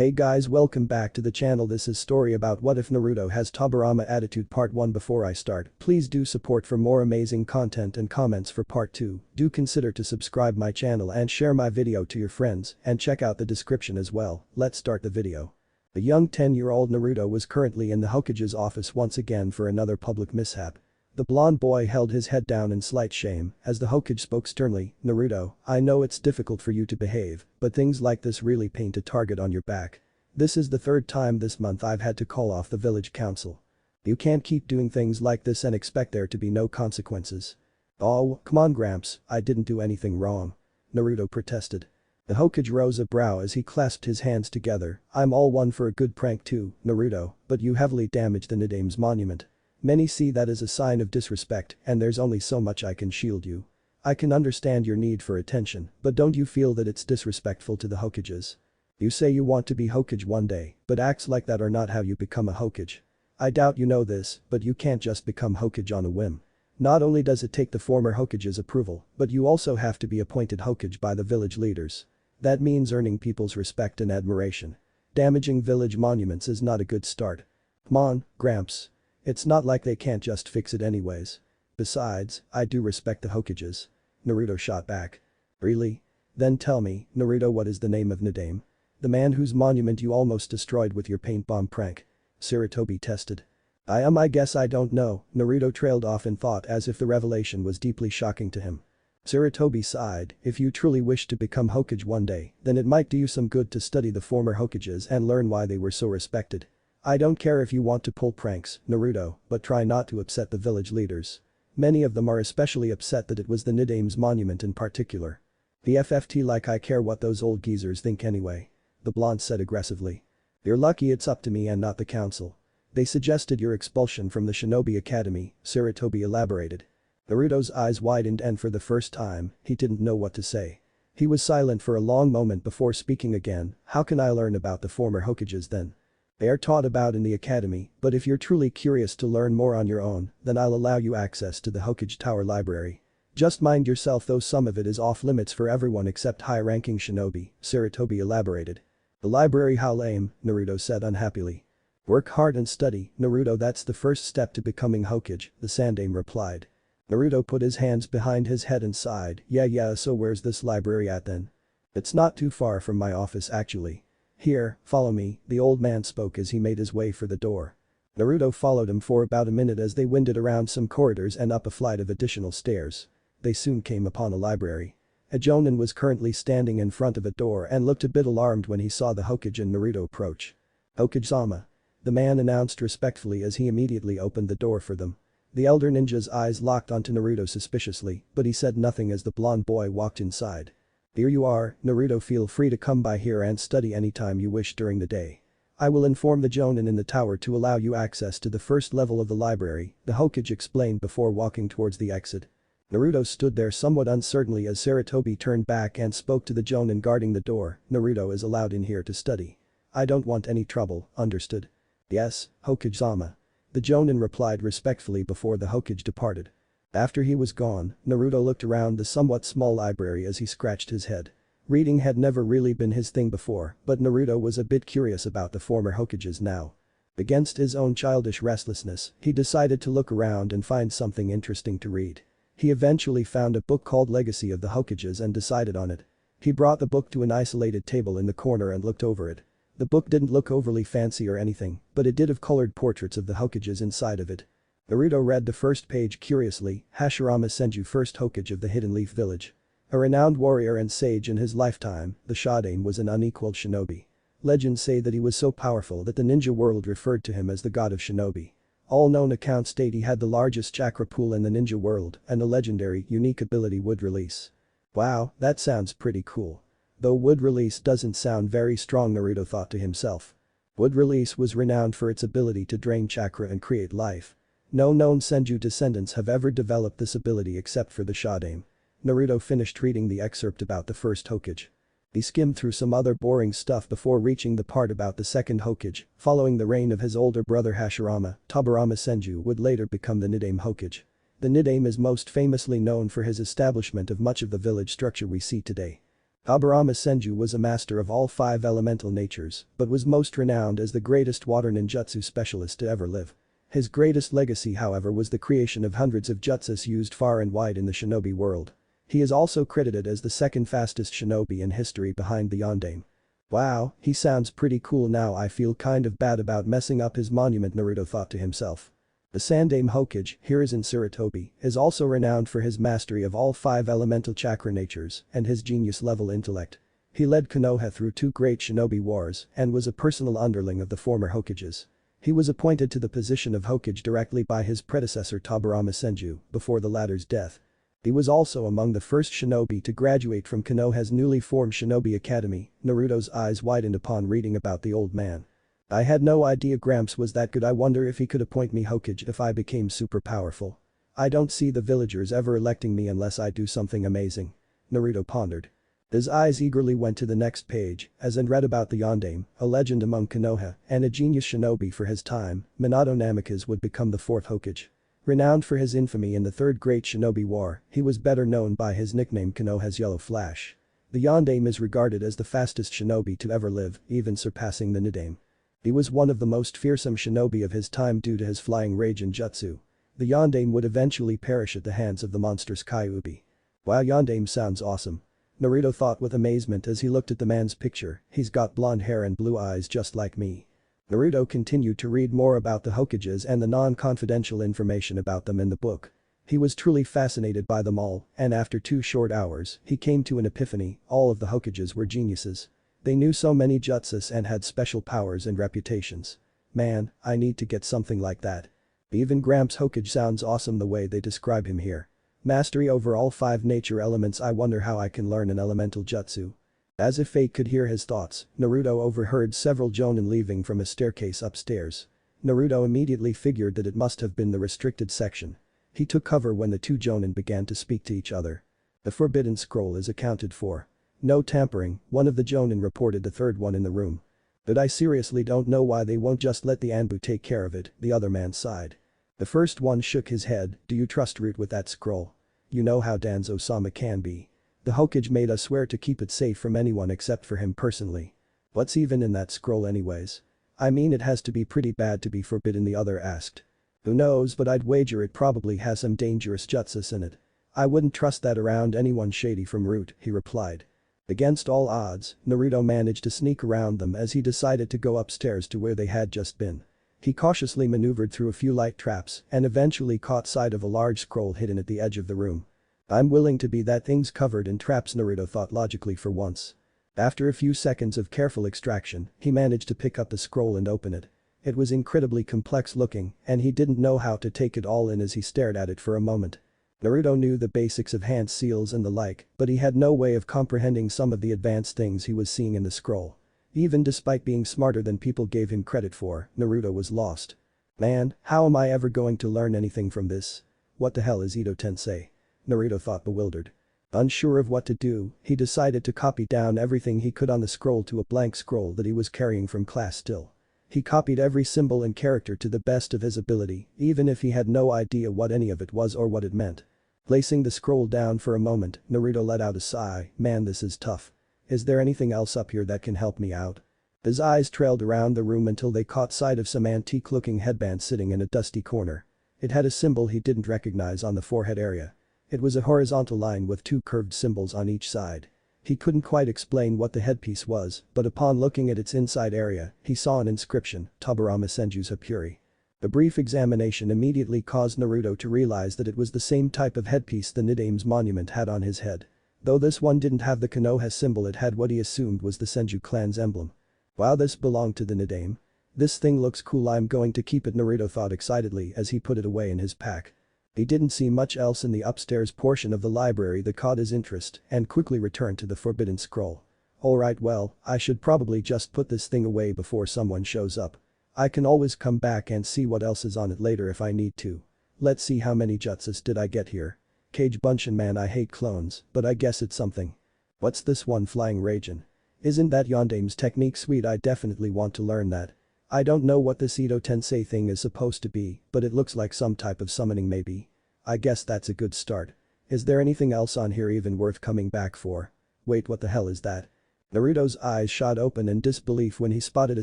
Hey guys, welcome back to the channel. This is story about what if Naruto has Tobirama attitude part 1. Before I start, please do support for more amazing content and comments for part 2. Do consider to subscribe my channel and share my video to your friends and check out the description as well. Let's start the video. The young 10-year-old Naruto was currently in the Hokage's office once again for another public mishap. The blonde boy held his head down in slight shame as the Hokage spoke sternly. Naruto, I know it's difficult for you to behave, but things like this really paint a target on your back. This is the third time this month I've had to call off the village council. You can't keep doing things like this and expect there to be no consequences. Oh, come on Gramps, I didn't do anything wrong. Naruto protested. The Hokage rose a brow as he clasped his hands together. I'm all one for a good prank too, Naruto, but you heavily damaged the Nidame's monument. Many see that as a sign of disrespect and there's only so much I can shield you. I can understand your need for attention, but don't you feel that it's disrespectful to the Hokages? You say you want to be Hokage one day, but acts like that are not how you become a Hokage. I doubt you know this, but you can't just become Hokage on a whim. Not only does it take the former Hokage's approval, but you also have to be appointed Hokage by the village leaders. That means earning people's respect and admiration. Damaging village monuments is not a good start. Come on, Gramps. It's not like they can't just fix it anyways. Besides, I do respect the Hokages. Naruto shot back. Really? Then tell me, Naruto, what is the name of Nidame? The man whose monument you almost destroyed with your paint bomb prank. Sarutobi tested. I guess I don't know, Naruto trailed off in thought as if the revelation was deeply shocking to him. Sarutobi sighed, if you truly wish to become Hokage one day, then it might do you some good to study the former Hokages and learn why they were so respected. I don't care if you want to pull pranks, Naruto, but try not to upset the village leaders. Many of them are especially upset that it was the Nidame's monument in particular. The FFT, like I care what those old geezers think anyway. The blonde said aggressively. You're lucky it's up to me and not the council. They suggested your expulsion from the Shinobi Academy, Sarutobi elaborated. Naruto's eyes widened and for the first time, he didn't know what to say. He was silent for a long moment before speaking again. How can I learn about the former Hokages then? They are taught about in the academy, but if you're truly curious to learn more on your own, then I'll allow you access to the Hokage Tower library. Just mind yourself though, some of it is off limits for everyone except high-ranking shinobi, Sarutobi elaborated. The library, how lame, Naruto said unhappily. Work hard and study, Naruto, that's the first step to becoming Hokage, the Sandaime replied. Naruto put his hands behind his head and sighed. Yeah, so where's this library at then? It's not too far from my office actually. Here, follow me, the old man spoke as he made his way for the door. Naruto followed him for about a minute as they wended around some corridors and up a flight of additional stairs. They soon came upon a library. A Jonin was currently standing in front of a door and looked a bit alarmed when he saw the Hokage and Naruto approach. Hokage-sama. The man announced respectfully as he immediately opened the door for them. The elder ninja's eyes locked onto Naruto suspiciously, but he said nothing as the blonde boy walked inside. Here you are, Naruto, feel free to come by here and study anytime you wish during the day. I will inform the Jonin in the tower to allow you access to the first level of the library, the Hokage explained before walking towards the exit. Naruto stood there somewhat uncertainly as Sarutobi turned back and spoke to the Jonin guarding the door. Naruto is allowed in here to study. I don't want any trouble, understood? Yes, Hokage-sama. The Jonin replied respectfully before the Hokage departed. After he was gone, Naruto looked around the somewhat small library as he scratched his head. Reading had never really been his thing before, but Naruto was a bit curious about the former Hokages now. Against his own childish restlessness, he decided to look around and find something interesting to read. He eventually found a book called Legacy of the Hokages and decided on it. He brought the book to an isolated table in the corner and looked over it. The book didn't look overly fancy or anything, but it did have colored portraits of the Hokages inside of it. Naruto read the first page curiously. Hashirama Senju, first Hokage of the Hidden Leaf Village. A renowned warrior and sage in his lifetime, the Sandaime was an unequaled shinobi. Legends say that he was so powerful that the ninja world referred to him as the god of shinobi. All known accounts state he had the largest chakra pool in the ninja world and the legendary, unique ability Wood Release. Wow, that sounds pretty cool. Though Wood Release doesn't sound very strong, Naruto thought to himself. Wood Release was renowned for its ability to drain chakra and create life. No known Senju descendants have ever developed this ability except for the Sandaime. Naruto finished reading the excerpt about the first Hokage. He skimmed through some other boring stuff before reaching the part about the second Hokage. Following the reign of his older brother Hashirama, Tobirama Senju would later become the Nidaime Hokage. The Nidaime is most famously known for his establishment of much of the village structure we see today. Tobirama Senju was a master of all 5 elemental natures, but was most renowned as the greatest water ninjutsu specialist to ever live. His greatest legacy however was the creation of hundreds of jutsus used far and wide in the shinobi world. He is also credited as the second fastest shinobi in history behind the Yondaime. Wow, he sounds pretty cool now. I feel kind of bad about messing up his monument, Naruto thought to himself. The Sandaime Hokage, Hiruzen Sarutobi, is also renowned for his mastery of all 5 elemental chakra natures and his genius-level intellect. He led Konoha through 2 great shinobi wars and was a personal underling of the former Hokages. He was appointed to the position of Hokage directly by his predecessor Tobirama Senju before the latter's death. He was also among the first shinobi to graduate from Konoha's newly formed Shinobi Academy. Naruto's eyes widened upon reading about the old man. I had no idea Gramps was that good. I wonder if he could appoint me Hokage if I became super powerful. I don't see the villagers ever electing me unless I do something amazing. Naruto pondered. His eyes eagerly went to the next page as and read about the Yondaime, a legend among Konoha and a genius shinobi for his time. Minato Namikaze would become the 4th Hokage. Renowned for his infamy in the 3rd Great Shinobi War, he was better known by his nickname Konoha's Yellow Flash. The Yondaime is regarded as the fastest shinobi to ever live, even surpassing the Nidaime. He was one of the most fearsome shinobi of his time due to his flying rage and jutsu. The Yondaime would eventually perish at the hands of the monstrous Kyuubi. Wow, Yondaime sounds awesome. Naruto thought with amazement as he looked at the man's picture. He's got blonde hair and blue eyes just like me. Naruto continued to read more about the Hokages and the non-confidential information about them in the book. He was truly fascinated by them all, and after 2 short hours, he came to an epiphany: all of the Hokages were geniuses. They knew so many jutsus and had special powers and reputations. Man, I need to get something like that. Even Gramps' Hokage sounds awesome the way they describe him here. Mastery over all 5 nature elements. I wonder how I can learn an elemental jutsu. As if fate could hear his thoughts, Naruto overheard several jonin leaving from a staircase upstairs. Naruto immediately figured that it must have been the restricted section. He took cover when the 2 jonin began to speak to each other. The forbidden scroll is accounted for. No tampering, one of the jonin reported, the 3rd one in the room. But I seriously don't know why they won't just let the Anbu take care of it, the other man sighed. The first one shook his head. Do you trust Root with that scroll? You know how Danzo-sama can be. The Hokage made us swear to keep it safe from anyone except for him personally. What's even in that scroll anyways? I mean, it has to be pretty bad to be forbidden, the other asked. Who knows, but I'd wager it probably has some dangerous jutsus in it. I wouldn't trust that around anyone shady from Root, he replied. Against all odds, Naruto managed to sneak around them as he decided to go upstairs to where they had just been. He cautiously maneuvered through a few light traps and eventually caught sight of a large scroll hidden at the edge of the room. I'm willing to be that thing's covered in traps, Naruto thought logically for once. After a few seconds of careful extraction, he managed to pick up the scroll and open it. It was incredibly complex looking, and he didn't know how to take it all in as he stared at it for a moment. Naruto knew the basics of hand seals and the like, but he had no way of comprehending some of the advanced things he was seeing in the scroll. Even despite being smarter than people gave him credit for, Naruto was lost. Man, how am I ever going to learn anything from this? What the hell is Ito Tensei? Naruto thought, bewildered. Unsure of what to do, he decided to copy down everything he could on the scroll to a blank scroll that he was carrying from class still. He copied every symbol and character to the best of his ability, even if he had no idea what any of it was or what it meant. Placing the scroll down for a moment, Naruto let out a sigh. Man, this is tough. Is there anything else up here that can help me out? His eyes trailed around the room until they caught sight of some antique-looking headband sitting in a dusty corner. It had a symbol he didn't recognize on the forehead area. It was a horizontal line with 2 curved symbols on each side. He couldn't quite explain what the headpiece was, but upon looking at its inside area, he saw an inscription: Tobirama Senju's Hapuri. The brief examination immediately caused Naruto to realize that it was the same type of headpiece the Nidaime's monument had on his head. Though this one didn't have the Konoha symbol, it had what he assumed was the Senju clan's emblem. Wow, this belonged to the Nidaime. This thing looks cool, I'm going to keep it, Naruto thought excitedly as he put it away in his pack. He didn't see much else in the upstairs portion of the library that caught his interest and quickly returned to the forbidden scroll. Alright, well, I should probably just put this thing away before someone shows up. I can always come back and see what else is on it later if I need to. Let's see, how many jutsus did I get here? Cage Bunshin, man, I hate clones, but I guess it's something. What's this one, Flying Raijin? Isn't that Yondaime's technique? Sweet, I definitely want to learn that. I don't know what this Ito Tensei thing is supposed to be, but it looks like some type of summoning maybe. I guess that's a good start. Is there anything else on here even worth coming back for? Wait, what the hell is that? Naruto's eyes shot open in disbelief when he spotted a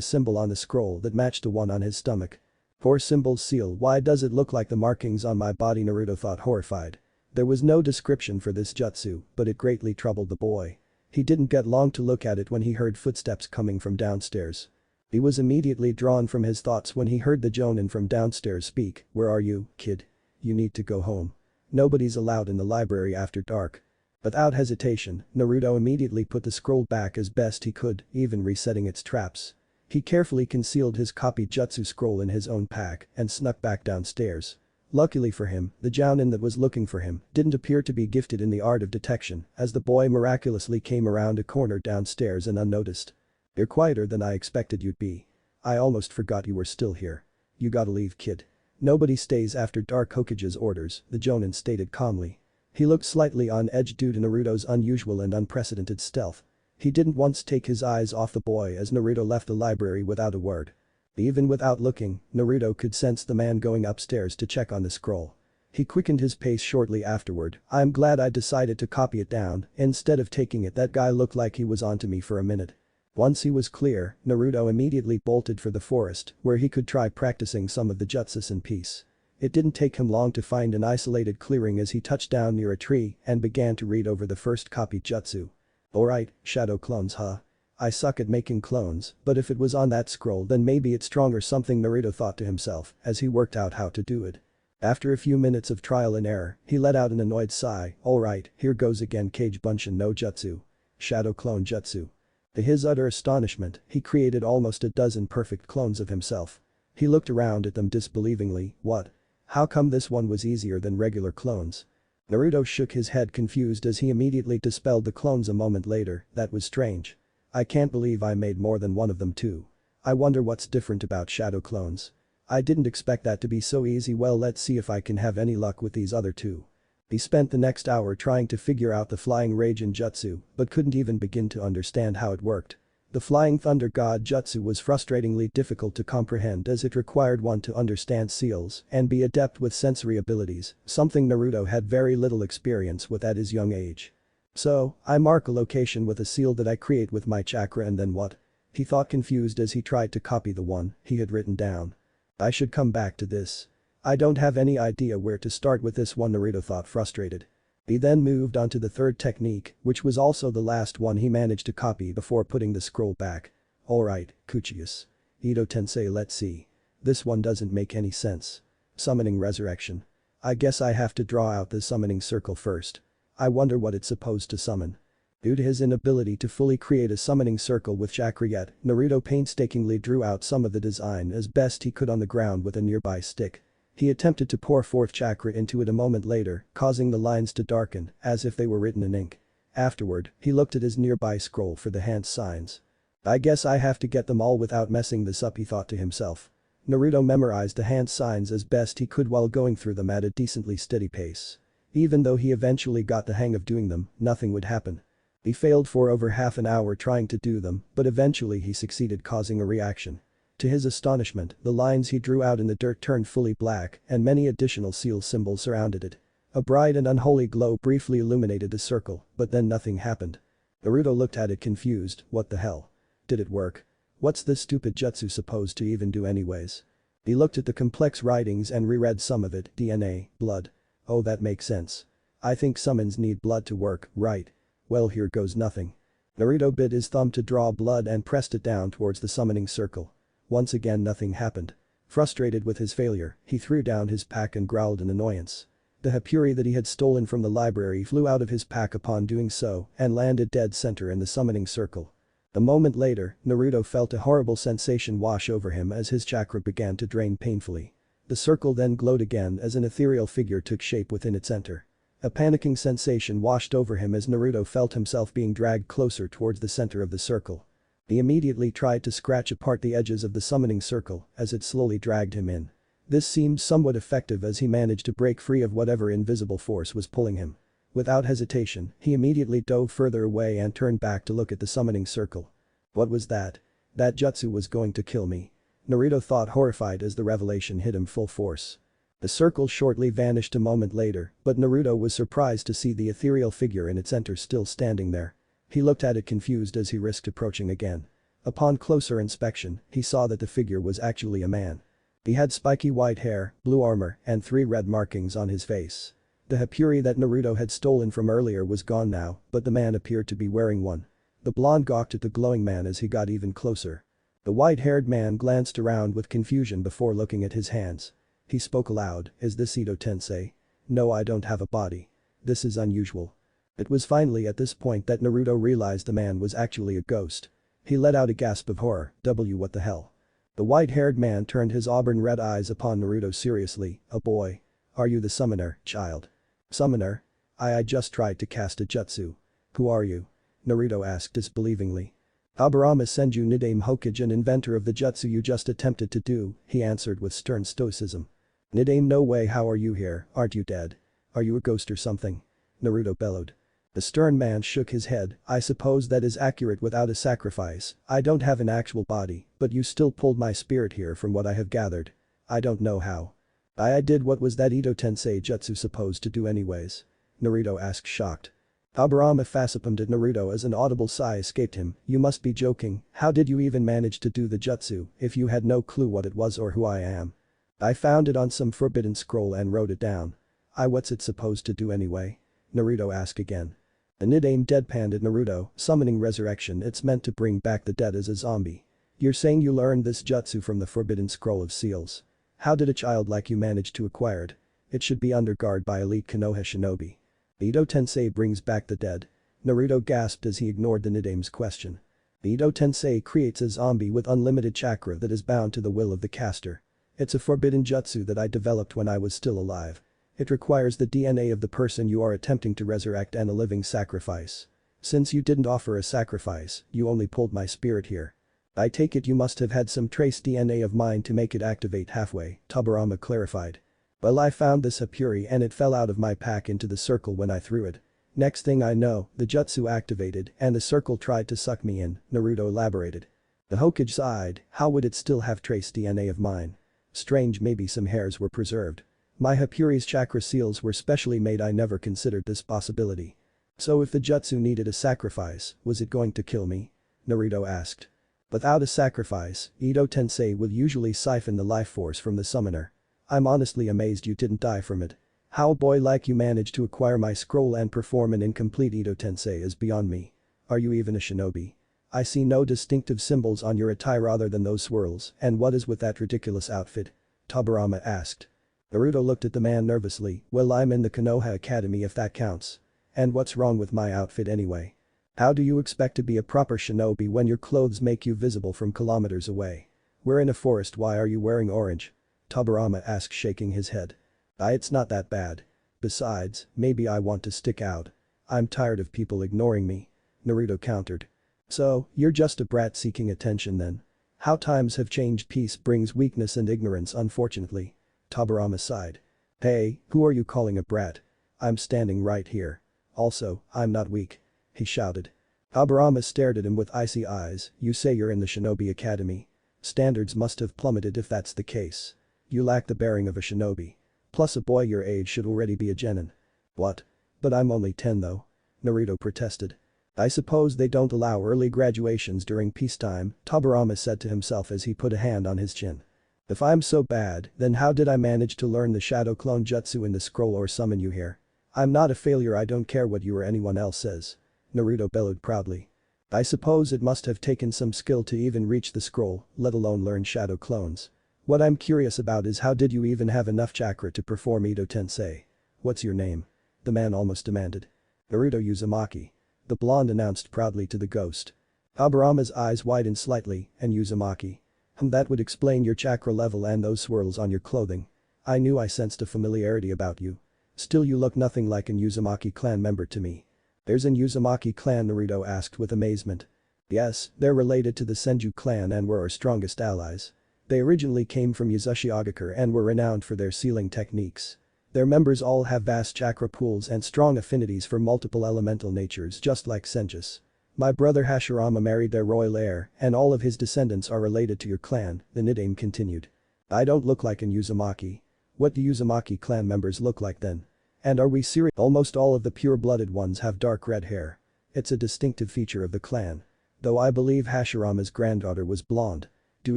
symbol on the scroll that matched the one on his stomach. Poor symbol's seal, why does it look like the markings on my body? Naruto thought, horrified. There was no description for this jutsu, but it greatly troubled the boy. He didn't get long to look at it when he heard footsteps coming from downstairs. He was immediately drawn from his thoughts when he heard the Jonin from downstairs speak. Where are you, kid? You need to go home. Nobody's allowed in the library after dark. Without hesitation, Naruto immediately put the scroll back as best he could, even resetting its traps. He carefully concealed his copied jutsu scroll in his own pack and snuck back downstairs. Luckily for him, the Jounin that was looking for him didn't appear to be gifted in the art of detection, as the boy miraculously came around a corner downstairs and unnoticed. You're quieter than I expected you'd be. I almost forgot you were still here. You gotta leave, kid. Nobody stays after dark. Hokage's orders, the Jounin stated calmly. He looked slightly on edge due to Naruto's unusual and unprecedented stealth. He didn't once take his eyes off the boy as Naruto left the library without a word. Even without looking, Naruto could sense the man going upstairs to check on the scroll. He quickened his pace shortly afterward. I'm glad I decided to copy it down instead of taking it. That guy looked like he was onto me for a minute. Once he was clear, Naruto immediately bolted for the forest where he could try practicing some of the jutsus in peace. It didn't take him long to find an isolated clearing as he touched down near a tree and began to read over the first copied jutsu. Alright, shadow clones, huh? I suck at making clones, but if it was on that scroll then maybe it's strong or something, Naruto thought to himself as he worked out how to do it. After a few minutes of trial and error, he let out an annoyed sigh. Alright, here goes again. Kage Bunshin no Jutsu. Shadow clone jutsu. To his utter astonishment, he created almost a dozen perfect clones of himself. He looked around at them disbelievingly. What? How come this one was easier than regular clones? Naruto shook his head confused as he immediately dispelled the clones a moment later. That was strange. I can't believe I made more than one of them too. I wonder what's different about shadow clones. I didn't expect that to be so easy. Well, let's see if I can have any luck with these other two. He spent the next hour trying to figure out the flying Raijin jutsu, but couldn't even begin to understand how it worked. The flying thunder god jutsu was frustratingly difficult to comprehend as it required one to understand seals and be adept with sensory abilities, something Naruto had very little experience with at his young age. So, I mark a location with a seal that I create with my chakra and then what? He thought, confused as he tried to copy the one he had written down. I should come back to this. I don't have any idea where to start with this one, Naruto thought, frustrated. He then moved on to the third technique, which was also the last one he managed to copy before putting the scroll back. Alright, Kuchius. Ito Tensei, let's see. This one doesn't make any sense. Summoning resurrection. I guess I have to draw out the summoning circle first. I wonder what it's supposed to summon. Due to his inability to fully create a summoning circle with chakra yet, Naruto painstakingly drew out some of the design as best he could on the ground with a nearby stick. He attempted to pour forth chakra into it a moment later, causing the lines to darken as if they were written in ink. Afterward, he looked at his nearby scroll for the hand signs. I guess I have to get them all without messing this up, he thought to himself. Naruto memorized the hand signs as best he could while going through them at a decently steady pace. Even though he eventually got the hang of doing them, nothing would happen. He failed for over half an hour trying to do them, but eventually he succeeded, causing a reaction. To his astonishment, the lines he drew out in the dirt turned fully black and many additional seal symbols surrounded it. A bright and unholy glow briefly illuminated the circle, but then nothing happened. Naruto looked at it confused. What the hell? Did it work? What's this stupid jutsu supposed to even do anyways? He looked at the complex writings and reread some of it. DNA, blood. Oh, that makes sense. I think summons need blood to work, right? Well, here goes nothing. Naruto bit his thumb to draw blood and pressed it down towards the summoning circle. Once again nothing happened. Frustrated with his failure, he threw down his pack and growled in annoyance. The Hapuri that he had stolen from the library flew out of his pack upon doing so and landed dead center in the summoning circle. A moment later, Naruto felt a horrible sensation wash over him as his chakra began to drain painfully. The circle then glowed again as an ethereal figure took shape within its center. A panicking sensation washed over him as Naruto felt himself being dragged closer towards the center of the circle. He immediately tried to scratch apart the edges of the summoning circle as it slowly dragged him in. This seemed somewhat effective as he managed to break free of whatever invisible force was pulling him. Without hesitation, he immediately dove further away and turned back to look at the summoning circle. What was that? That jutsu was going to kill me. Naruto thought, horrified as the revelation hit him full force. The circle shortly vanished a moment later, but Naruto was surprised to see the ethereal figure in its center still standing there. He looked at it confused as he risked approaching again. Upon closer inspection, he saw that the figure was actually a man. He had spiky white hair, blue armor, and 3 red markings on his face. The Hapuri that Naruto had stolen from earlier was gone now, but the man appeared to be wearing one. The blonde gawked at the glowing man as he got even closer. The white-haired man glanced around with confusion before looking at his hands. He spoke aloud, "Is this Ito-tensei? No, I don't have a body. This is unusual." It was finally at this point that Naruto realized the man was actually a ghost. He let out a gasp of horror, what the hell? The white-haired man turned his auburn-red eyes upon Naruto seriously, "A boy. Are you the summoner, child?" "Summoner? I just tried to cast a jutsu. Who are you?" Naruto asked disbelievingly. "Tobirama Senju Nidaime Hokage, an inventor of the jutsu you just attempted to do," he answered with stern stoicism. "Nidaime, no way, how are you here, aren't you dead? Are you a ghost or something?" Naruto bellowed. The stern man shook his head, "I suppose that is accurate without a sacrifice. I don't have an actual body, but you still pulled my spirit here from what I have gathered. I don't know how." I did. What was that Ito-tensei jutsu supposed to do anyways?" Naruto asked shocked. Tobirama facepalmed at Naruto as an audible sigh escaped him, "You must be joking, how did you even manage to do the jutsu if you had no clue what it was or who I am?" "I found it on some forbidden scroll and wrote it down." What's it supposed to do anyway?" Naruto asked again. The Nidaime deadpanned at Naruto, "Summoning resurrection, it's meant to bring back the dead as a zombie. You're saying you learned this jutsu from the forbidden scroll of seals? How did a child like you manage to acquire it? It should be under guard by elite Konoha shinobi." "Ito-tensei brings back the dead?" Naruto gasped as he ignored the Nidaime's question. "Ito-tensei creates a zombie with unlimited chakra that is bound to the will of the caster. It's a forbidden jutsu that I developed when I was still alive. It requires the DNA of the person you are attempting to resurrect and a living sacrifice. Since you didn't offer a sacrifice, you only pulled my spirit here. I take it you must have had some trace DNA of mine to make it activate halfway," Tobirama clarified. "Well, I found this Hapuri and it fell out of my pack into the circle when I threw it. Next thing I know, the jutsu activated and the circle tried to suck me in," Naruto elaborated. The Hokage sighed, "How would it still have trace DNA of mine? Strange, maybe some hairs were preserved. My Hapuri's chakra seals were specially made. I never considered this possibility." "So if the jutsu needed a sacrifice, was it going to kill me?" Naruto asked. "Without a sacrifice, Ito-tensei will usually siphon the life force from the summoner. I'm honestly amazed you didn't die from it. How a boy like you managed to acquire my scroll and perform an incomplete Ito-tensei is beyond me. Are you even a shinobi? I see no distinctive symbols on your attire other than those swirls, and what is with that ridiculous outfit?" Tobirama asked. Naruto looked at the man nervously, "Well, I'm in the Konoha Academy if that counts. And what's wrong with my outfit anyway? How do you expect to be a proper shinobi when your clothes make you visible from kilometers away? We're in a forest, why are you wearing orange?" Tobirama asked, shaking his head. It's not that bad. Besides, maybe I want to stick out. I'm tired of people ignoring me." Naruto countered. "So, you're just a brat seeking attention then? How times have changed. Peace brings weakness and ignorance, unfortunately." Tobirama sighed. "Hey, who are you calling a brat? I'm standing right here. Also, I'm not weak," he shouted. Tobirama stared at him with icy eyes. "You say you're in the Shinobi Academy? Standards must have plummeted if that's the case. You lack the bearing of a shinobi. Plus a boy your age should already be a genin." "What? But I'm only 10 though," Naruto protested. "I suppose they don't allow early graduations during peacetime," Tobirama said to himself as he put a hand on his chin. "If I'm so bad, then how did I manage to learn the shadow clone jutsu in the scroll or summon you here? I'm not a failure, I don't care what you or anyone else says," Naruto bellowed proudly. "I suppose it must have taken some skill to even reach the scroll, let alone learn shadow clones. What I'm curious about is how did you even have enough chakra to perform Ito-tensei? What's your name?" the man almost demanded. "Naruto Uzumaki," the blonde announced proudly to the ghost. Tobirama's eyes widened slightly, "And Uzumaki? That would explain your chakra level and those swirls on your clothing. I knew I sensed a familiarity about you. Still, you look nothing like an Uzumaki clan member to me." "There's an Uzumaki clan?" Naruto asked with amazement. "Yes, they're related to the Senju clan and were our strongest allies. They originally came from Yuzushiogakure and were renowned for their sealing techniques. Their members all have vast chakra pools and strong affinities for multiple elemental natures just like Senjus. My brother Hashirama married their royal heir and all of his descendants are related to your clan," the Nidaime continued. "I don't look like an Uzumaki. What do Uzumaki clan members look like then? And are we serious? Almost all of the pure-blooded ones have dark red hair. It's a distinctive feature of the clan. Though I believe Hashirama's granddaughter was blonde. Do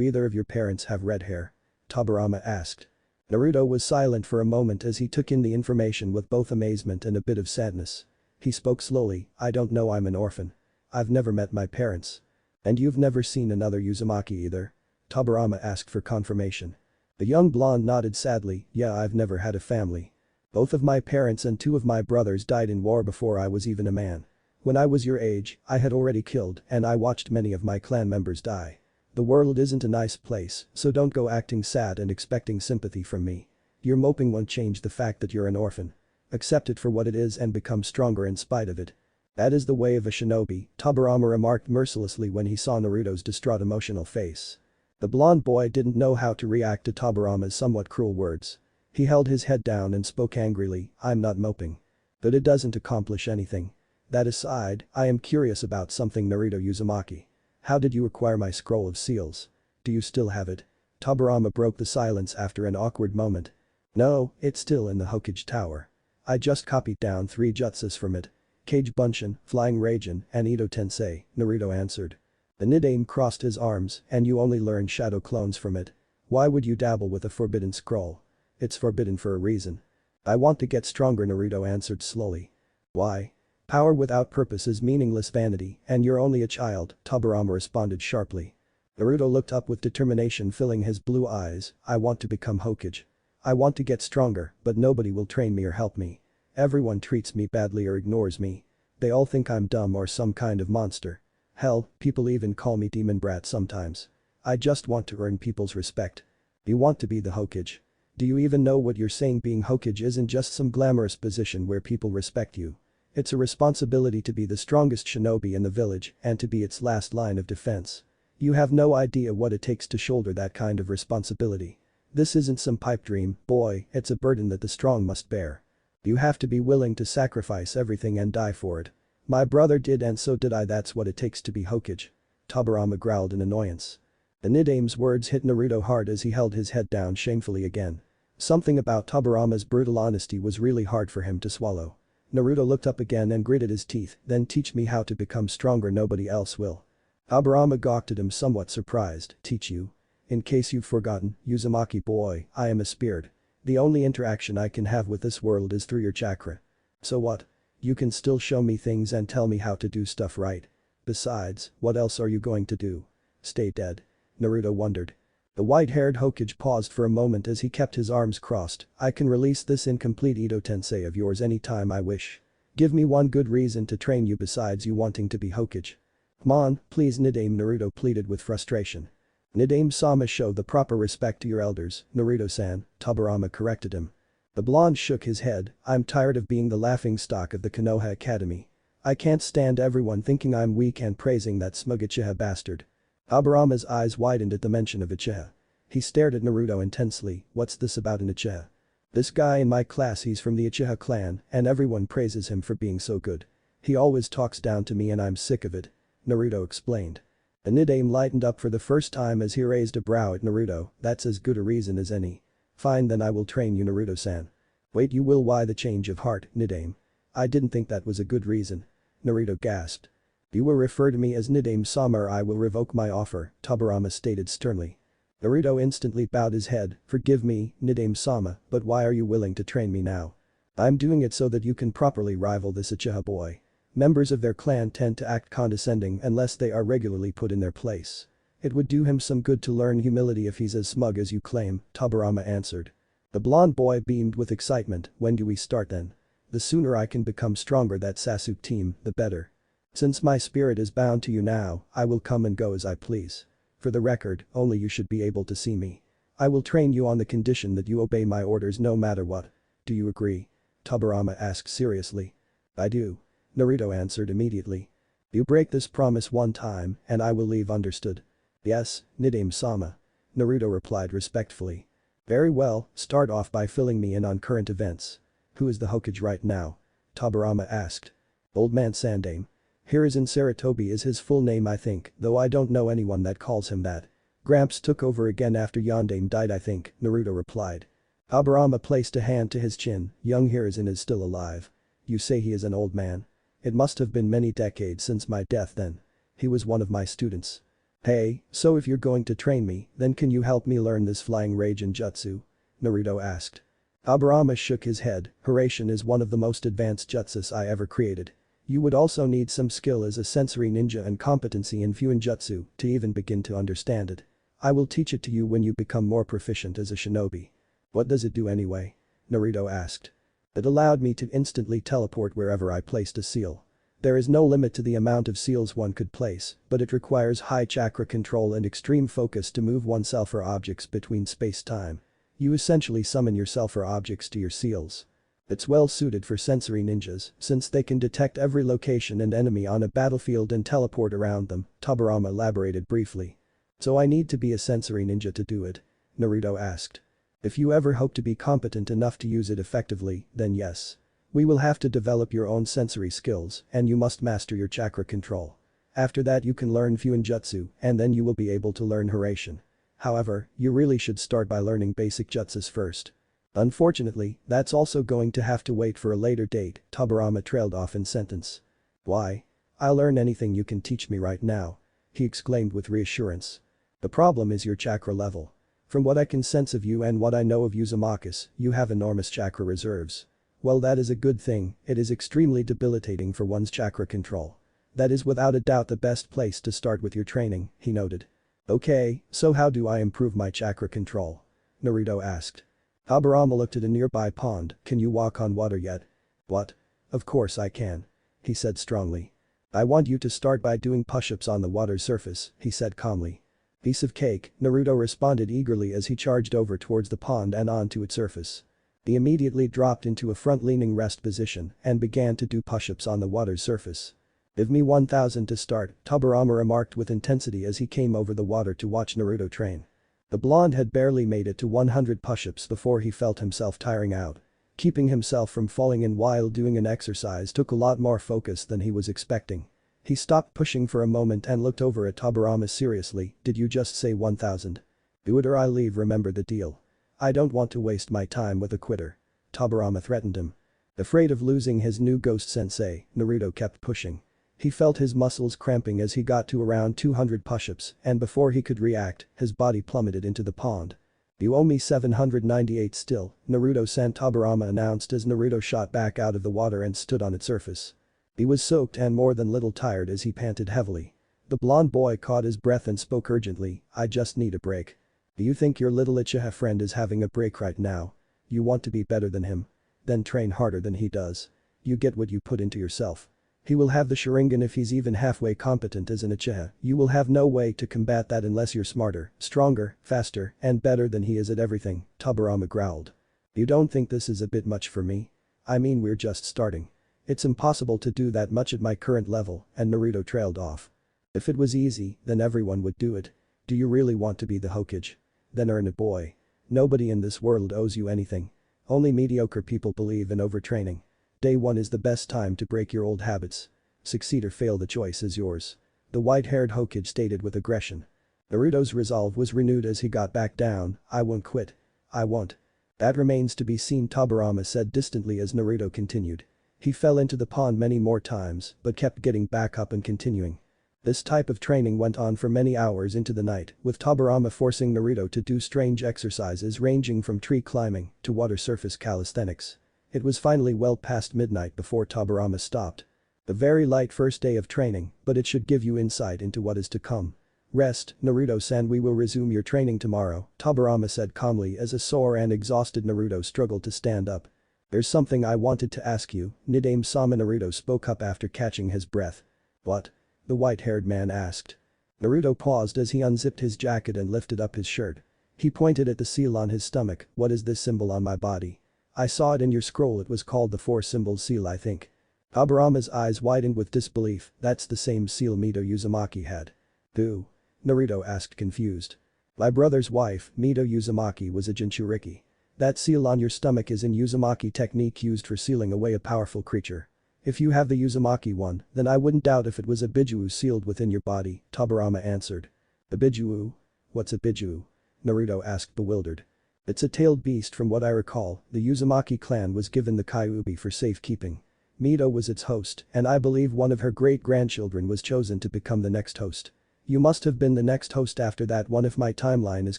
either of your parents have red hair? Tobirama asked. Naruto was silent for a moment as he took in the information with both amazement and a bit of sadness. He spoke slowly, I don't know, I'm an orphan. I've never met my parents. And you've never seen another Uzumaki either? Tobirama asked for confirmation. The young blonde nodded sadly, yeah, I've never had a family. Both of my parents and two of my brothers died in war before I was even a man. When I was your age, I had already killed and I watched many of my clan members die. The world isn't a nice place, so don't go acting sad and expecting sympathy from me. Your moping won't change the fact that you're an orphan. Accept it for what it is and become stronger in spite of it. That is the way of a shinobi, Tobirama remarked mercilessly when he saw Naruto's distraught emotional face. The blonde boy didn't know how to react to Tobirama's somewhat cruel words. He held his head down and spoke angrily, I'm not moping. But it doesn't accomplish anything. That aside, I am curious about something, Naruto Uzumaki. How did you acquire my scroll of seals? Do you still have it? Tobirama broke the silence after an awkward moment. No, it's still in the Hokage tower. I just copied down 3 jutsus from it. Kage Bunshin, Flying Raijin, and Ito Tensei, Naruto answered. The Nidaime crossed his arms, and you only learned shadow clones from it. Why would you dabble with a forbidden scroll? It's forbidden for a reason. I want to get stronger, Naruto answered slowly. Why? Power without purpose is meaningless vanity, and you're only a child, Tobirama responded sharply. Naruto looked up with determination filling his blue eyes, I want to become Hokage. I want to get stronger, but nobody will train me or help me. Everyone treats me badly or ignores me. They all think I'm dumb or some kind of monster. Hell, people even call me demon brat sometimes. I just want to earn people's respect. You want to be the Hokage. Do you even know what you're saying? Being Hokage isn't just some glamorous position where people respect you. It's a responsibility to be the strongest shinobi in the village and to be its last line of defense. You have no idea what it takes to shoulder that kind of responsibility. This isn't some pipe dream, boy, it's a burden that the strong must bear. You have to be willing to sacrifice everything and die for it. My brother did and so did I, that's what it takes to be Hokage. Tobirama growled in annoyance. The Nidaime's words hit Naruto hard as he held his head down shamefully again. Something about Tobirama's brutal honesty was really hard for him to swallow. Naruto looked up again and gritted his teeth, then teach me how to become stronger, nobody else will. Tobirama gawked at him somewhat surprised, teach you? In case you've forgotten, Uzumaki boy, I am a spirit. The only interaction I can have with this world is through your chakra. So what? You can still show me things and tell me how to do stuff, right? Besides, what else are you going to do? Stay dead? Naruto wondered. The white-haired Hokage paused for a moment as he kept his arms crossed. I can release this incomplete Ito Tensei of yours anytime I wish. Give me one good reason to train you besides you wanting to be Hokage. Come on, please Nidaime, Naruto pleaded with frustration. Nidaime-sama, show the proper respect to your elders, Naruto-san, Tobirama corrected him. The blonde shook his head, I'm tired of being the laughingstock of the Konoha Academy. I can't stand everyone thinking I'm weak and praising that smug Uchiha bastard. Tobirama's eyes widened at the mention of Uchiha. He stared at Naruto intensely, what's this about an Uchiha? This guy in my class, he's from the Uchiha clan and everyone praises him for being so good. He always talks down to me and I'm sick of it. Naruto explained. The Nidaime lightened up for the first time as he raised a brow at Naruto, that's as good a reason as any. Fine, then I will train you, Naruto-san. Wait, you will? Why the change of heart, Nidaime? I didn't think that was a good reason. Naruto gasped. You will refer to me as Nidaime-sama or I will revoke my offer, Tobirama stated sternly. Naruto instantly bowed his head, forgive me, Nidaime-sama, but why are you willing to train me now? I'm doing it so that you can properly rival this Uchiha boy. Members of their clan tend to act condescending unless they are regularly put in their place. It would do him some good to learn humility if he's as smug as you claim, Tobirama answered. The blonde boy beamed with excitement, when do we start then? The sooner I can become stronger, that Sasuke team, the better. Since my spirit is bound to you now, I will come and go as I please. For the record, only you should be able to see me. I will train you on the condition that you obey my orders no matter what. Do you agree? Tobirama asked seriously. I do. Naruto answered immediately. You break this promise one time, and I will leave, understood? Yes, Nidaime-sama. Naruto replied respectfully. Very well, start off by filling me in on current events. Who is the Hokage right now? Tobirama asked. Old man Sandaime. Hiruzen Sarutobi is his full name, I think, though I don't know anyone that calls him that. Gramps took over again after Yondaime died, I think, Naruto replied. Tobirama placed a hand to his chin, young Hiruzen is still alive. You say he is an old man? It must have been many decades since my death then. He was one of my students. Hey, so if you're going to train me, then can you help me learn this flying rage and jutsu? Naruto asked. Tobirama shook his head. Hiraishin is one of the most advanced jutsus I ever created. You would also need some skill as a sensory ninja and competency in Fuinjutsu to even begin to understand it. I will teach it to you when you become more proficient as a shinobi. What does it do anyway? Naruto asked. It allowed me to instantly teleport wherever I placed a seal. There is no limit to the amount of seals one could place, but it requires high chakra control and extreme focus to move oneself or objects between space-time. You essentially summon yourself or objects to your seals. It's well suited for sensory ninjas since they can detect every location and enemy on a battlefield and teleport around them, Tobirama elaborated briefly. So I need to be a sensory ninja to do it? Naruto asked. If you ever hope to be competent enough to use it effectively, then yes. We will have to develop your own sensory skills and you must master your chakra control. After that you can learn Fuinjutsu and then you will be able to learn Hiraishin. However, you really should start by learning basic jutsus first. Unfortunately, that's also going to have to wait for a later date, Tobirama trailed off in sentence. Why? I'll learn anything you can teach me right now. He exclaimed with reassurance. The problem is your chakra level. From what I can sense of you and what I know of Uzumaki's, you have enormous chakra reserves. Well, that is a good thing, it is extremely debilitating for one's chakra control. That is without a doubt the best place to start with your training, he noted. Okay, so how do I improve my chakra control? Naruto asked. Tobirama looked at a nearby pond. Can you walk on water yet? What? Of course I can. He said strongly. I want you to start by doing push-ups on the water's surface, he said calmly. Piece of cake, Naruto responded eagerly as he charged over towards the pond and onto its surface. He immediately dropped into a front-leaning rest position and began to do push-ups on the water's surface. Give me 1000 to start, Tobirama remarked with intensity as he came over the water to watch Naruto train. The blonde had barely made it to 100 push-ups before he felt himself tiring out. Keeping himself from falling in while doing an exercise took a lot more focus than he was expecting. He stopped pushing for a moment and looked over at Tobirama seriously. Did you just say 1000? Do it or I leave, remember the deal. I don't want to waste my time with a quitter. Tobirama threatened him. Afraid of losing his new ghost sensei, Naruto kept pushing. He felt his muscles cramping as he got to around 200 push-ups and before he could react, his body plummeted into the pond. You owe me 798 still, Naruto-san, Tobirama announced as Naruto shot back out of the water and stood on its surface. He was soaked and more than little tired as he panted heavily. The blonde boy caught his breath and spoke urgently, I just need a break. Do you think your little Uchiha friend is having a break right now? You want to be better than him? Then train harder than he does. You get what you put into yourself. He will have the Sharingan if he's even halfway competent as an Uchiha. You will have no way to combat that unless you're smarter, stronger, faster, and better than he is at everything, Tobirama growled. You don't think this is a bit much for me? I mean, we're just starting. It's impossible to do that much at my current level, and Naruto trailed off. If it was easy, then everyone would do it. Do you really want to be the Hokage? Then earn it, boy. Nobody in this world owes you anything. Only mediocre people believe in overtraining. Day 1 is the best time to break your old habits. Succeed or fail, the choice is yours. The white-haired Hokage stated with aggression. Naruto's resolve was renewed as he got back down. I won't quit. I won't. That remains to be seen, Tobirama said distantly as Naruto continued. He fell into the pond many more times but kept getting back up and continuing. This type of training went on for many hours into the night, with Tobirama forcing Naruto to do strange exercises ranging from tree climbing to water surface calisthenics. It was finally well past midnight before Tobirama stopped. A very light first day of training, but it should give you insight into what is to come. Rest, Naruto-san, we will resume your training tomorrow, Tobirama said calmly as a sore and exhausted Naruto struggled to stand up. There's something I wanted to ask you, Nidame-sama, Naruto spoke up after catching his breath. What? The white-haired man asked. Naruto paused as he unzipped his jacket and lifted up his shirt. He pointed at the seal on his stomach. What is this symbol on my body? I saw it in your scroll, it was called the four-symbol seal, I think. Tobirama's eyes widened with disbelief. That's the same seal Mito Uzumaki had. Who? Naruto asked confused. My brother's wife, Mito Uzumaki, was a Jinchuriki. That seal on your stomach is an Uzumaki technique used for sealing away a powerful creature. If you have the Uzumaki one, then I wouldn't doubt if it was a Bijuu sealed within your body, Tobirama answered. A Bijuu? What's a Bijuu? Naruto asked bewildered. It's a tailed beast from what I recall, the Uzumaki clan was given the Kyuubi for safekeeping. Mito was its host, and I believe one of her great-grandchildren was chosen to become the next host. You must have been the next host after that one if my timeline is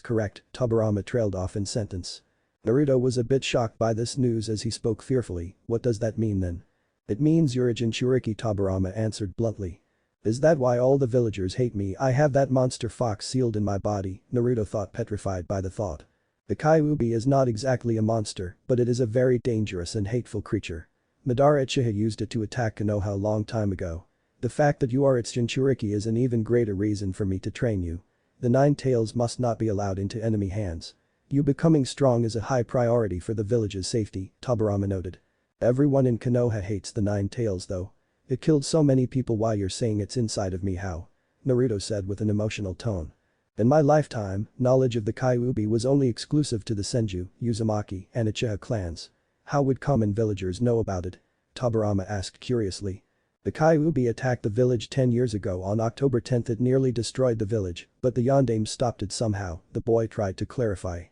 correct, Tobirama trailed off in sentence. Naruto was a bit shocked by this news as he spoke fearfully. What does that mean then? It means you're a Jinchuriki, Tobirama answered bluntly. Is that why all the villagers hate me? I have that monster fox sealed in my body, Naruto thought, petrified by the thought. The Kyuubi is not exactly a monster, but it is a very dangerous and hateful creature. Madara Uchiha used it to attack Konoha a long time ago. The fact that you are its Jinchuriki is an even greater reason for me to train you. The Nine Tails must not be allowed into enemy hands. You becoming strong is a high priority for the village's safety, Tobirama noted. Everyone in Konoha hates the Nine Tails though. It killed so many people. Why you're saying it's inside of me? How? Naruto said with an emotional tone. In my lifetime, knowledge of the Kyuubi was only exclusive to the Senju, Uzumaki, and Uchiha clans. How would common villagers know about it? Tobirama asked curiously. The Kyuubi attacked the village 10 years ago on October 10th. It nearly destroyed the village, but the Yondaime stopped it somehow, the boy tried to clarify.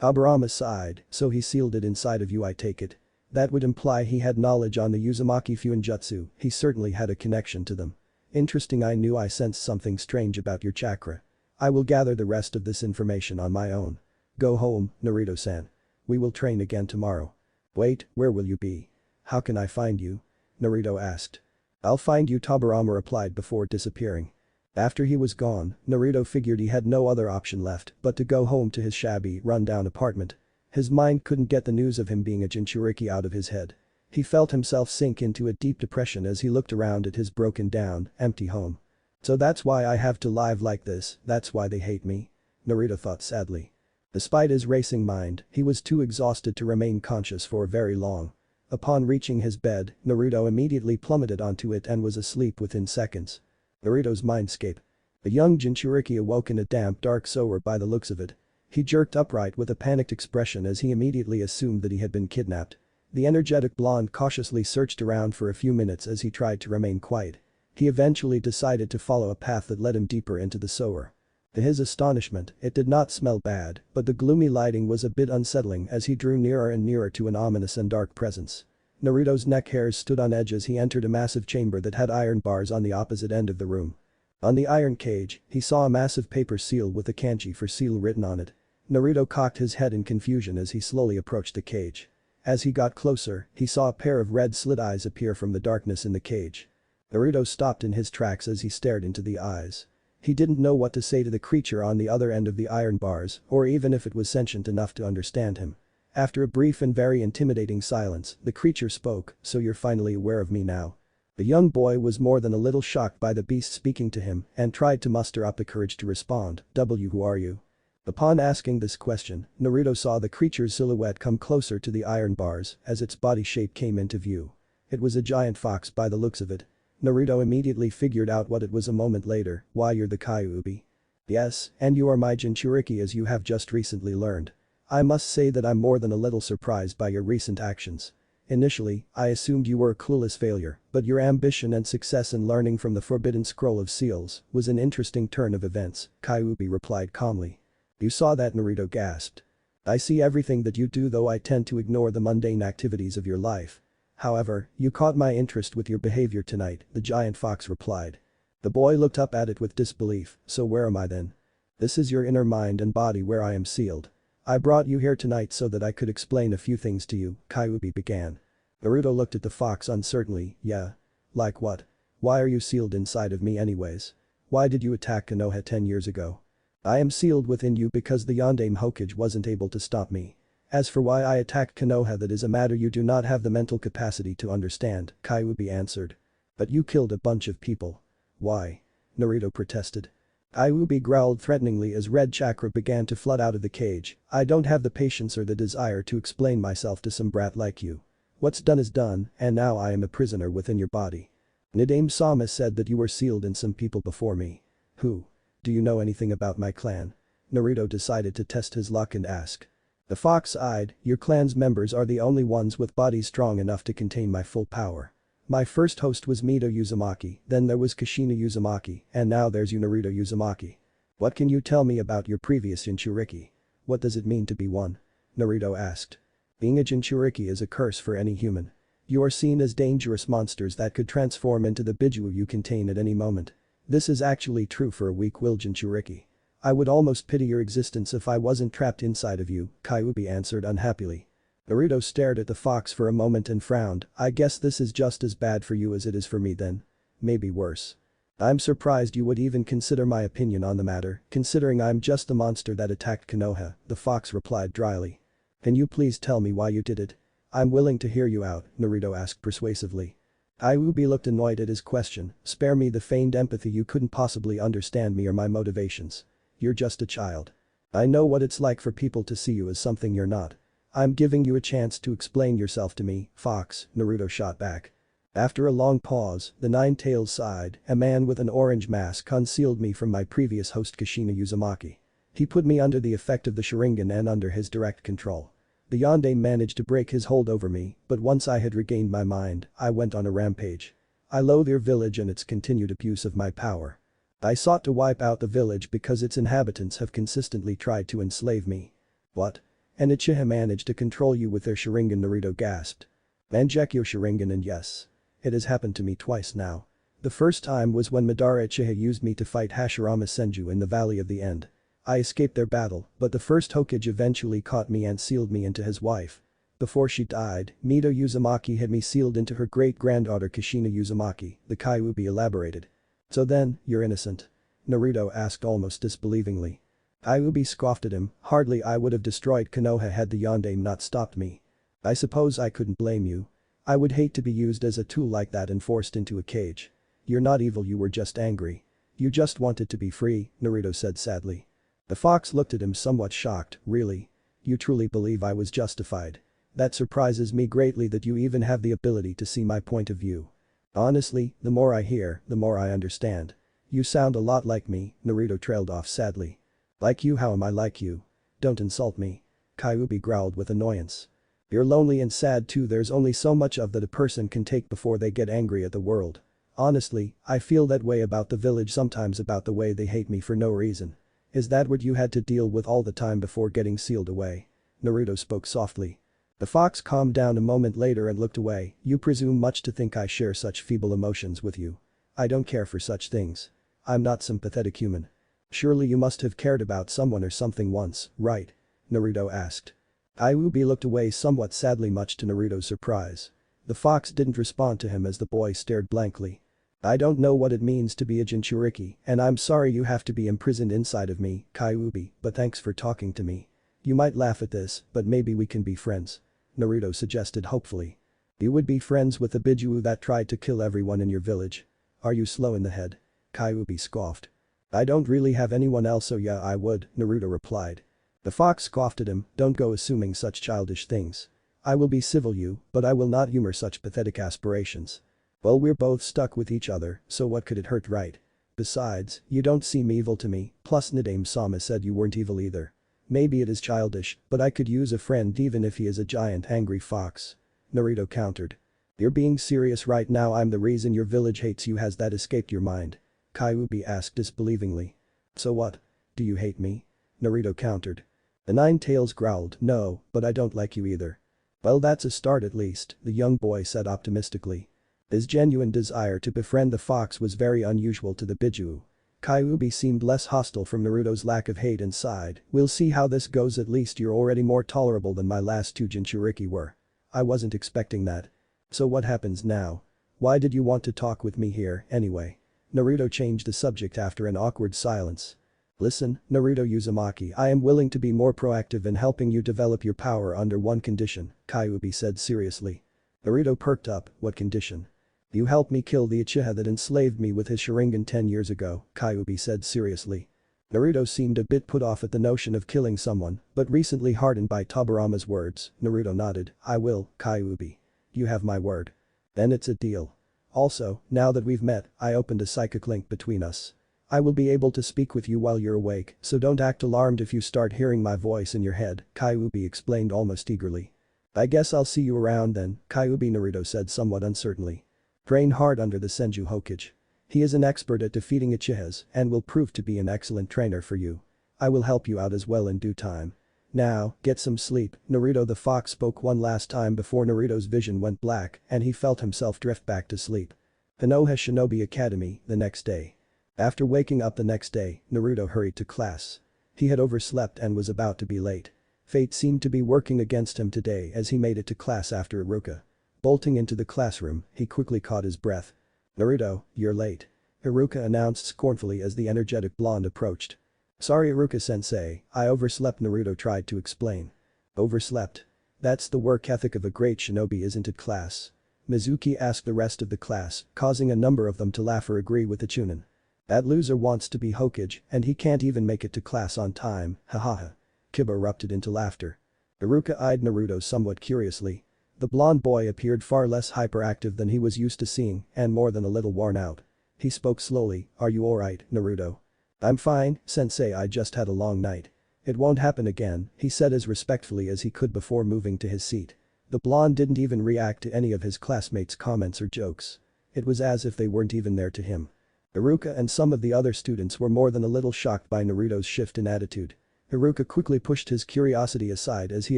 Tobirama sighed, so he sealed it inside of you, I take it. That would imply he had knowledge on the Uzumaki Fuinjutsu. He certainly had a connection to them. Interesting. I sensed something strange about your chakra. I will gather the rest of this information on my own. Go home, Naruto-san. We will train again tomorrow. Wait, where will you be? How can I find you? Naruto asked. I'll find you, Tobirama replied before disappearing. After he was gone, Naruto figured he had no other option left but to go home to his shabby, run-down apartment. His mind couldn't get the news of him being a Jinchuriki out of his head. He felt himself sink into a deep depression as he looked around at his broken down, empty home. So that's why I have to live like this, that's why they hate me? Naruto thought sadly. Despite his racing mind, he was too exhausted to remain conscious for very long. Upon reaching his bed, Naruto immediately plummeted onto it and was asleep within seconds. Naruto's mindscape. A young Jinchuriki awoke in a damp dark sewer by the looks of it. He jerked upright with a panicked expression as he immediately assumed that he had been kidnapped. The energetic blonde cautiously searched around for a few minutes as he tried to remain quiet. He eventually decided to follow a path that led him deeper into the sewer. To his astonishment, it did not smell bad, but the gloomy lighting was a bit unsettling as he drew nearer and nearer to an ominous and dark presence. Naruto's neck hairs stood on edge as he entered a massive chamber that had iron bars on the opposite end of the room. On the iron cage, he saw a massive paper seal with a kanji for seal written on it. Naruto cocked his head in confusion as he slowly approached the cage. As he got closer, he saw a pair of red slit eyes appear from the darkness in the cage. Naruto stopped in his tracks as he stared into the eyes. He didn't know what to say to the creature on the other end of the iron bars, or even if it was sentient enough to understand him. After a brief and very intimidating silence, the creature spoke, "So you're finally aware of me now." The young boy was more than a little shocked by the beast speaking to him and tried to muster up the courage to respond, "Who are you?" Upon asking this question, Naruto saw the creature's silhouette come closer to the iron bars as its body shape came into view. It was a giant fox by the looks of it. Naruto immediately figured out what it was a moment later. "Why, you're the Kyuubi?" "Yes, and you are my Jinchuriki as you have just recently learned. I must say that I'm more than a little surprised by your recent actions. Initially, I assumed you were a clueless failure, but your ambition and success in learning from the Forbidden Scroll of Seals was an interesting turn of events," Kyuubi replied calmly. "You saw that?" Naruto gasped. "I see everything that you do, though I tend to ignore the mundane activities of your life. However, you caught my interest with your behavior tonight," the giant fox replied. The boy looked up at it with disbelief. "So where am I then?" "This is your inner mind and body where I am sealed. I brought you here tonight so that I could explain a few things to you," Kyuubi began. Naruto looked at the fox uncertainly. "Yeah? Like what? Why are you sealed inside of me anyways? Why did you attack Konoha 10 years ago?" "I am sealed within you because the Yondaime Hokage wasn't able to stop me. As for why I attacked Konoha, that is a matter you do not have the mental capacity to understand," Kyuubi answered. "But you killed a bunch of people. Why?" Naruto protested. Kyuubi growled threateningly as red chakra began to flood out of the cage. "I don't have the patience or the desire to explain myself to some brat like you. What's done is done, and now I am a prisoner within your body. Nidaime-sama said that you were sealed in some people before me. Who? Do you know anything about my clan?" Naruto decided to test his luck and ask. The fox eyed, "Your clan's members are the only ones with bodies strong enough to contain my full power. My first host was Mito Uzumaki, then there was Kushina Uzumaki, and now there's you, Naruto Uzumaki. What can you tell me about your previous Jinchuriki? What does it mean to be one?" Naruto asked. "Being a Jinchuriki is a curse for any human. You are seen as dangerous monsters that could transform into the Biju you contain at any moment. This is actually true for a weak-willed Jinchuriki. I would almost pity your existence if I wasn't trapped inside of you, Kyuubi answered unhappily. Naruto stared at the fox for a moment and frowned. I guess this is just as bad for you as it is for me then. Maybe worse. I'm surprised you would even consider my opinion on the matter, considering I'm just the monster that attacked Konoha, the fox replied dryly. Can you please tell me why you did it? I'm willing to hear you out, Naruto asked persuasively. Kyuubi looked annoyed at his question. Spare me the feigned empathy, you couldn't possibly understand me or my motivations. You're just a child. I know what it's like for people to see you as something you're not. I'm giving you a chance to explain yourself to me, fox, Naruto shot back. After a long pause, the Nine-Tails sighed. A man with an orange mask concealed me from my previous host Kushina Uzumaki. He put me under the effect of the Sharingan and under his direct control. The Yonde managed to break his hold over me, but once I had regained my mind, I went on a rampage. I loathe your village and its continued abuse of my power. I sought to wipe out the village because its inhabitants have consistently tried to enslave me. What? And Uchiha managed to control you with their Sharingan, Naruto gasped. Mangekyou Sharingan, and yes. It has happened to me twice now. The first time was when Madara Uchiha used me to fight Hashirama Senju in the Valley of the End. I escaped their battle, but the first Hokage eventually caught me and sealed me into his wife. Before she died, Mito Uzumaki had me sealed into her great-granddaughter Kushina Uzumaki, the Kyuubi elaborated. So then, you're innocent? Naruto asked almost disbelievingly. Kyuubi scoffed at him, hardly. I would have destroyed Konoha had the Yonde not stopped me. I suppose I couldn't blame you. I would hate to be used as a tool like that and forced into a cage. You're not evil, you were just angry. You just wanted to be free, Naruto said sadly. The fox looked at him somewhat shocked. Really? You truly believe I was justified? That surprises me greatly that you even have the ability to see my point of view. Honestly, the more I hear, the more I understand. You sound a lot like me, Naruto trailed off sadly. Like you? How am I like you? Don't insult me. Kyuubi growled with annoyance. You're lonely and sad too. There's only so much of that a person can take before they get angry at the world. Honestly, I feel that way about the village sometimes, about the way they hate me for no reason. Is that what you had to deal with all the time before getting sealed away? Naruto spoke softly. The fox calmed down a moment later and looked away. You presume much to think I share such feeble emotions with you. I don't care for such things. I'm not some pathetic human. Surely you must have cared about someone or something once, right? Naruto asked. Kyuubi looked away somewhat sadly, much to Naruto's surprise. The fox didn't respond to him as the boy stared blankly. I don't know what it means to be a Jinchuriki, and I'm sorry you have to be imprisoned inside of me, Kyuubi, but thanks for talking to me. You might laugh at this, but maybe we can be friends. Naruto suggested hopefully. You would be friends with the Biju that tried to kill everyone in your village? Are you slow in the head? Kyuubi scoffed. I don't really have anyone else, so yeah, I would, Naruto replied. The fox scoffed at him. Don't go assuming such childish things. I will be civil you, but I will not humor such pathetic aspirations. Well, we're both stuck with each other, so what could it hurt, right? Besides, you don't seem evil to me, plus Nadame-sama said you weren't evil either. Maybe it is childish, but I could use a friend even if he is a giant angry fox. Naruto countered. You're being serious right now? I'm the reason your village hates you. Has that escaped your mind? Kyuubi asked disbelievingly. So what? Do you hate me? Naruto countered. The Nine-Tails growled. No, but I don't like you either. Well, that's a start at least, the young boy said optimistically. His genuine desire to befriend the fox was very unusual to the Biju. Kyuubi seemed less hostile from Naruto's lack of hate and sighed. We'll see how this goes. At least you're already more tolerable than my last two Jinchuriki were. I wasn't expecting that. So what happens now? Why did you want to talk with me here, anyway? Naruto changed the subject after an awkward silence. Listen, Naruto Uzumaki, I am willing to be more proactive in helping you develop your power under one condition, Kyuubi said seriously. Naruto perked up. What condition? You help me kill the Uchiha that enslaved me with his Sharingan 10 years ago, Kyuubi said seriously. Naruto seemed a bit put off at the notion of killing someone, but recently hardened by Tobirama's words. Naruto nodded. I will, Kyuubi. You have my word. Then it's a deal. Also, now that we've met, I opened a psychic link between us. I will be able to speak with you while you're awake, so don't act alarmed if you start hearing my voice in your head, Kyuubi explained almost eagerly. I guess I'll see you around then, Kyuubi, Naruto said somewhat uncertainly. Train hard under the Senju Hokage. He is an expert at defeating Uchihas and will prove to be an excellent trainer for you. I will help you out as well in due time. Now, get some sleep, Naruto the fox spoke one last time before Naruto's vision went black and he felt himself drift back to sleep. Konoha Shinobi Academy, the next day. After waking up the next day, Naruto hurried to class. He had overslept and was about to be late. Fate seemed to be working against him today as he made it to class after Iruka. Bolting into the classroom, he quickly caught his breath. "Naruto, you're late," Iruka announced scornfully as the energetic blonde approached. "Sorry Iruka-sensei, I overslept," Naruto tried to explain. "Overslept? That's the work ethic of a great shinobi, isn't it, class?" Mizuki asked the rest of the class, causing a number of them to laugh or agree with the Chunin. "That loser wants to be Hokage and he can't even make it to class on time, hahaha." Kiba erupted into laughter. Iruka eyed Naruto somewhat curiously. The blonde boy appeared far less hyperactive than he was used to seeing and more than a little worn out. He spoke slowly, "Are you alright, Naruto?" "I'm fine, sensei, I just had a long night." "It won't happen again," he said as respectfully as he could before moving to his seat. The blonde didn't even react to any of his classmates' comments or jokes. It was as if they weren't even there to him. Iruka and some of the other students were more than a little shocked by Naruto's shift in attitude. Iruka quickly pushed his curiosity aside as he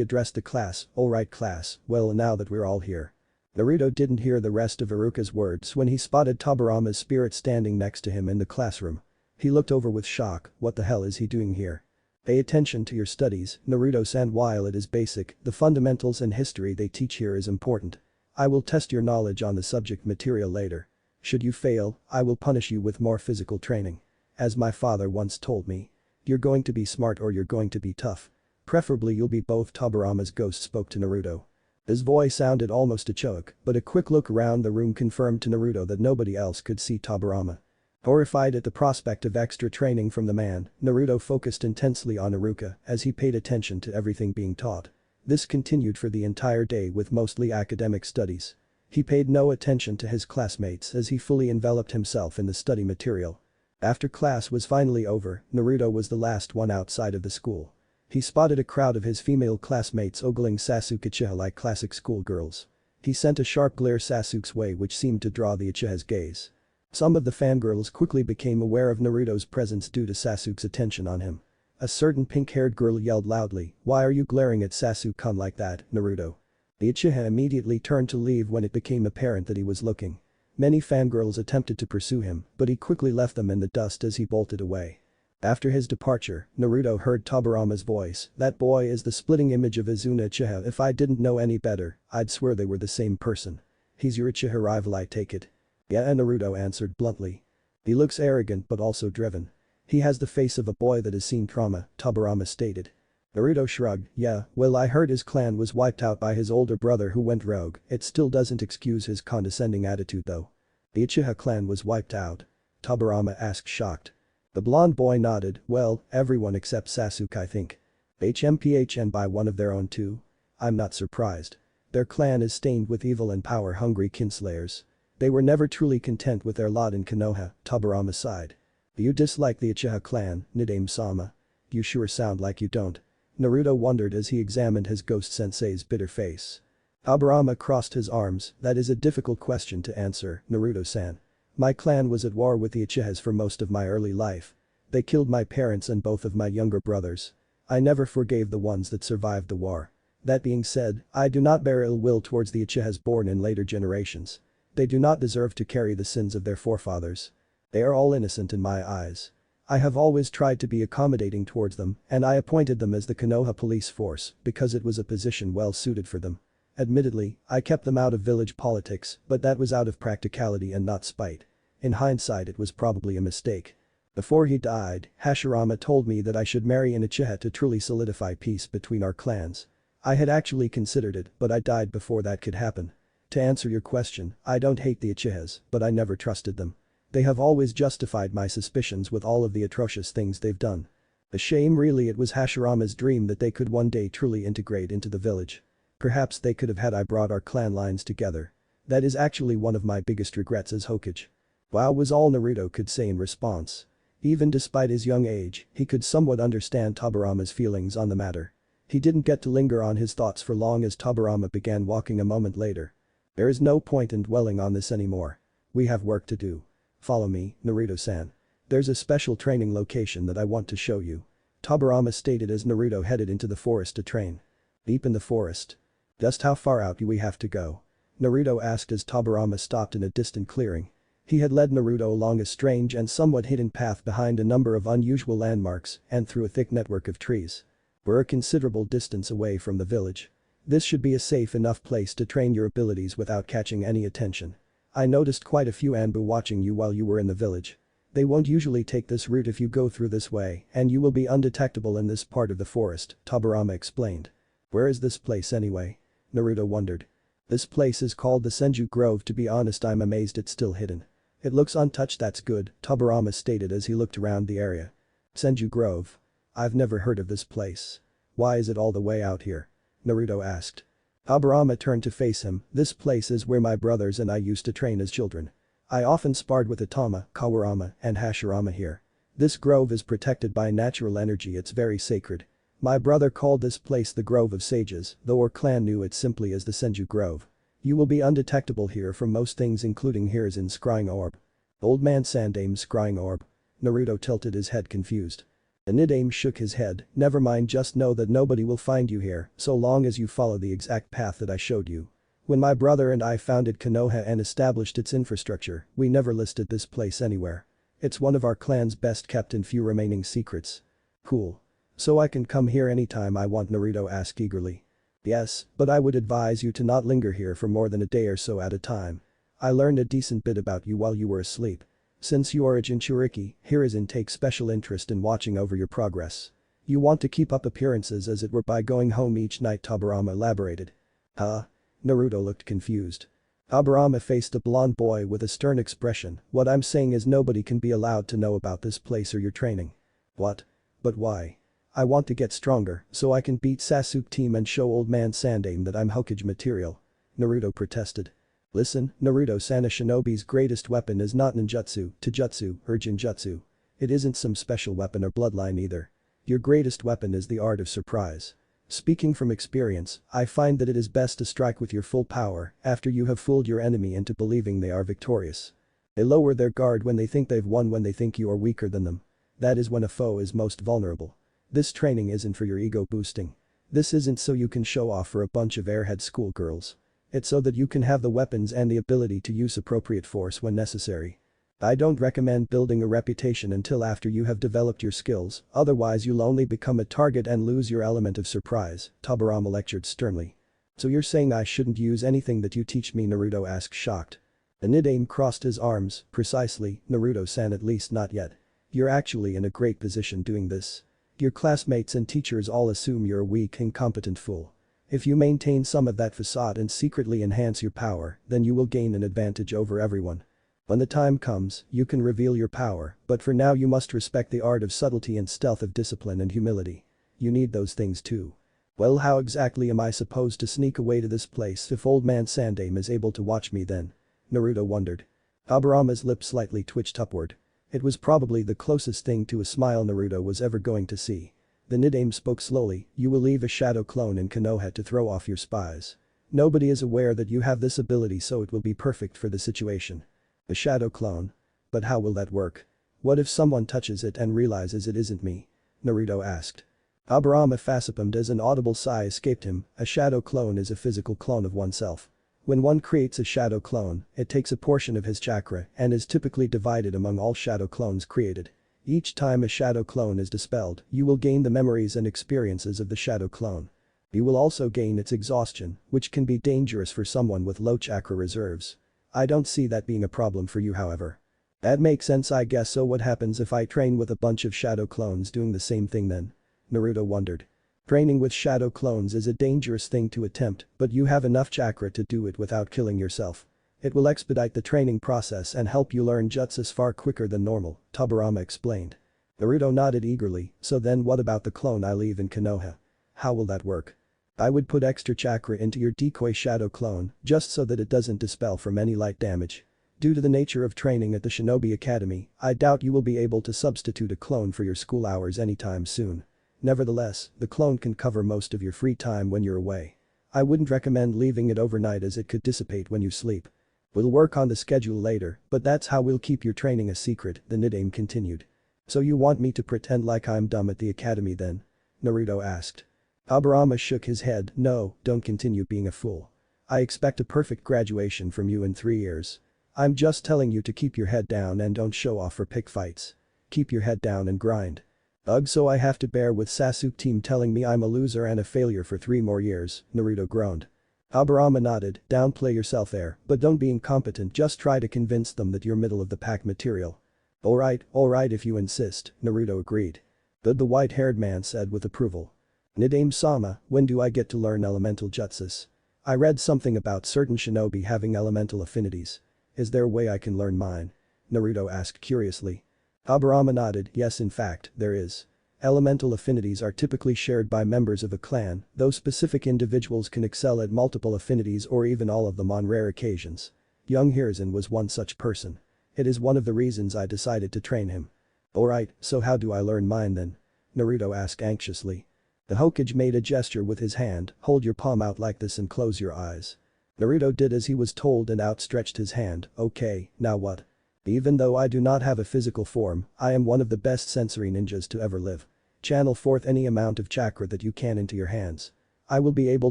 addressed the class, "Alright class, well now that we're all here." Naruto didn't hear the rest of Iruka's words when he spotted Tobirama's spirit standing next to him in the classroom. He looked over with shock, "What the hell is he doing here?" "Pay attention to your studies, Naruto-san, while it is basic, the fundamentals and history they teach here is important. I will test your knowledge on the subject material later. Should you fail, I will punish you with more physical training. As my father once told me. You're going to be smart or you're going to be tough. Preferably you'll be both." Tobirama's ghost spoke to Naruto. His voice sounded almost a choke, but a quick look around the room confirmed to Naruto that nobody else could see Tobirama. Horrified at the prospect of extra training from the man, Naruto focused intensely on Iruka as he paid attention to everything being taught. This continued for the entire day with mostly academic studies. He paid no attention to his classmates as he fully enveloped himself in the study material. After class was finally over, Naruto was the last one outside of the school. He spotted a crowd of his female classmates ogling Sasuke Uchiha like classic schoolgirls. He sent a sharp glare Sasuke's way which seemed to draw the Uchiha's gaze. Some of the fangirls quickly became aware of Naruto's presence due to Sasuke's attention on him. A certain pink-haired girl yelled loudly, "Why are you glaring at Sasuke-kun like that, Naruto?" The Uchiha immediately turned to leave when it became apparent that he was looking. Many fangirls attempted to pursue him, but he quickly left them in the dust as he bolted away. After his departure, Naruto heard Tobirama's voice, "That boy is the splitting image of Izuna Uchiha. If I didn't know any better, I'd swear they were the same person. He's your Uchiha rival, I take it?" "Yeah," Naruto answered bluntly. "He looks arrogant but also driven. He has the face of a boy that has seen trauma," Tobirama stated. Naruto shrugged, "Yeah, well I heard his clan was wiped out by his older brother who went rogue. It still doesn't excuse his condescending attitude though." "The Uchiha clan was wiped out?" Tobirama asked shocked. The blonde boy nodded, "Well, everyone except Sasuke I think. And by one of their own too? I'm not surprised. Their clan is stained with evil and power-hungry kinslayers. They were never truly content with their lot in Konoha," Tobirama sighed. "You dislike the Uchiha clan, Nidame-sama? You sure sound like you don't." Naruto wondered as he examined his ghost sensei's bitter face. Tobirama crossed his arms, "That is a difficult question to answer, Naruto-san. My clan was at war with the Uchihas for most of my early life. They killed my parents and both of my younger brothers. I never forgave the ones that survived the war. That being said, I do not bear ill will towards the Uchihas born in later generations. They do not deserve to carry the sins of their forefathers. They are all innocent in my eyes. I have always tried to be accommodating towards them and I appointed them as the Konoha police force because it was a position well suited for them. Admittedly, I kept them out of village politics, but that was out of practicality and not spite. In hindsight it was probably a mistake. Before he died, Hashirama told me that I should marry an Uchiha to truly solidify peace between our clans. I had actually considered it, but I died before that could happen. To answer your question, I don't hate the Uchihas, but I never trusted them. They have always justified my suspicions with all of the atrocious things they've done. A shame really, it was Hashirama's dream that they could one day truly integrate into the village. Perhaps they could have had I brought our clan lines together. That is actually one of my biggest regrets as Hokage." Wow was all Naruto could say in response. Even despite his young age, he could somewhat understand Tobirama's feelings on the matter. He didn't get to linger on his thoughts for long as Tobirama began walking a moment later. "There is no point in dwelling on this anymore. We have work to do. Follow me, Naruto-san. There's a special training location that I want to show you." Tobirama stated as Naruto headed into the forest to train. Deep in the forest. Just how far out do we have to go? Naruto asked as Tobirama stopped in a distant clearing. He had led Naruto along a strange and somewhat hidden path behind a number of unusual landmarks and through a thick network of trees. We're a considerable distance away from the village. This should be a safe enough place to train your abilities without catching any attention. I noticed quite a few Anbu watching you while you were in the village. They won't usually take this route if you go through this way, and you will be undetectable in this part of the forest, Tobirama explained. Where is this place anyway? Naruto wondered. This place is called the Senju Grove. To be honest, I'm amazed it's still hidden. It looks untouched. That's good, Tobirama stated as he looked around the area. Senju Grove. I've never heard of this place. Why is it all the way out here? Naruto asked. Tobirama turned to face him. This place is where my brothers and I used to train as children. I often sparred with Itama, Kawurama, and Hashirama here. This grove is protected by natural energy. It's very sacred. My brother called this place the Grove of Sages, though our clan knew it simply as the Senju Grove. You will be undetectable here from most things, including Hiruzen's scrying orb. Old man Sandame's scrying orb. Naruto tilted his head confused. The Nidaime shook his head. Never mind, just know that nobody will find you here so long as you follow the exact path that I showed you. When my brother and I founded Konoha and established its infrastructure, we never listed this place anywhere. It's one of our clan's best kept and few remaining secrets. Cool. So I can come here anytime I want? Naruto asked eagerly. Yes, but I would advise you to not linger here for more than a day or so at a time. I learned a decent bit about you while you were asleep. Since you are a Jinchuriki, Hiruzen takes special interest in watching over your progress. You want to keep up appearances as it were by going home each night, Tobirama elaborated. Huh? Naruto looked confused. Tobirama faced a blonde boy with a stern expression. What I'm saying is nobody can be allowed to know about this place or your training. What? But why? I want to get stronger so I can beat Sasuke team and show old man Sandaime that I'm Hokage material. Naruto protested. Listen, Naruto-san, a shinobi's greatest weapon is not ninjutsu, taijutsu, or jinjutsu. It isn't some special weapon or bloodline either. Your greatest weapon is the art of surprise. Speaking from experience, I find that it is best to strike with your full power after you have fooled your enemy into believing they are victorious. They lower their guard when they think they've won, when they think you are weaker than them. That is when a foe is most vulnerable. This training isn't for your ego boosting. This isn't so you can show off for a bunch of airhead schoolgirls. It's so that you can have the weapons and the ability to use appropriate force when necessary. I don't recommend building a reputation until after you have developed your skills, otherwise you'll only become a target and lose your element of surprise, Tobirama lectured sternly. So you're saying I shouldn't use anything that you teach me? Naruto asked, shocked. The Nidaime crossed his arms. Precisely, Naruto-san, at least not yet. You're actually in a great position doing this. Your classmates and teachers all assume you're a weak, incompetent fool. If you maintain some of that facade and secretly enhance your power, then you will gain an advantage over everyone. When the time comes, you can reveal your power, but for now you must respect the art of subtlety and stealth, of discipline and humility. You need those things too. Well, how exactly am I supposed to sneak away to this place if old man Sandaime is able to watch me then? Naruto wondered. Tobirama's lips slightly twitched upward. It was probably the closest thing to a smile Naruto was ever going to see. The Nidaime spoke slowly. You will leave a shadow clone in Konoha to throw off your spies. Nobody is aware that you have this ability, so it will be perfect for the situation. A shadow clone? But how will that work? What if someone touches it and realizes it isn't me? Naruto asked. Tobirama facepalmed as an audible sigh escaped him. A shadow clone is a physical clone of oneself. When one creates a shadow clone, it takes a portion of his chakra and is typically divided among all shadow clones created. Each time a shadow clone is dispelled, you will gain the memories and experiences of the shadow clone. You will also gain its exhaustion, which can be dangerous for someone with low chakra reserves. I don't see that being a problem for you, however. That makes sense, I guess. So what happens if I train with a bunch of shadow clones doing the same thing then? Naruto wondered. Training with shadow clones is a dangerous thing to attempt, but you have enough chakra to do it without killing yourself. It will expedite the training process and help you learn jutsus far quicker than normal, Tobirama explained. Naruto nodded eagerly. So then what about the clone I leave in Konoha? How will that work? I would put extra chakra into your decoy shadow clone, just so that it doesn't dispel from any light damage. Due to the nature of training at the Shinobi Academy, I doubt you will be able to substitute a clone for your school hours anytime soon. Nevertheless, the clone can cover most of your free time when you're away. I wouldn't recommend leaving it overnight as it could dissipate when you sleep. We'll work on the schedule later, but that's how we'll keep your training a secret, the Nidaime continued. "So you want me to pretend like I'm dumb at the academy then?" Naruto asked. Tobirama shook his head. "No, don't continue being a fool. I expect a perfect graduation from you in 3 years. I'm just telling you to keep your head down and don't show off for pick fights. Keep your head down and grind." "Ugh, so I have to bear with Sasuke team telling me I'm a loser and a failure for 3 more years," Naruto groaned. Tobirama nodded. "Downplay yourself there, but don't be incompetent, just try to convince them that you're middle of the pack material." Alright if you insist," Naruto agreed. The white-haired man said with approval. "Nidame-sama, when do I get to learn elemental jutsus? I read something about certain shinobi having elemental affinities. Is there a way I can learn mine?" Naruto asked curiously. Tobirama nodded. "Yes, in fact, there is. Elemental affinities are typically shared by members of a clan, though specific individuals can excel at multiple affinities or even all of them on rare occasions. Young Hiruzen was one such person. It is one of the reasons I decided to train him." "Alright, so how do I learn mine then?" Naruto asked anxiously. The Hokage made a gesture with his hand. "Hold your palm out like this and close your eyes." Naruto did as he was told and outstretched his hand. "Okay, now what?" "Even though I do not have a physical form, I am one of the best sensory ninjas to ever live. Channel forth any amount of chakra that you can into your hands. I will be able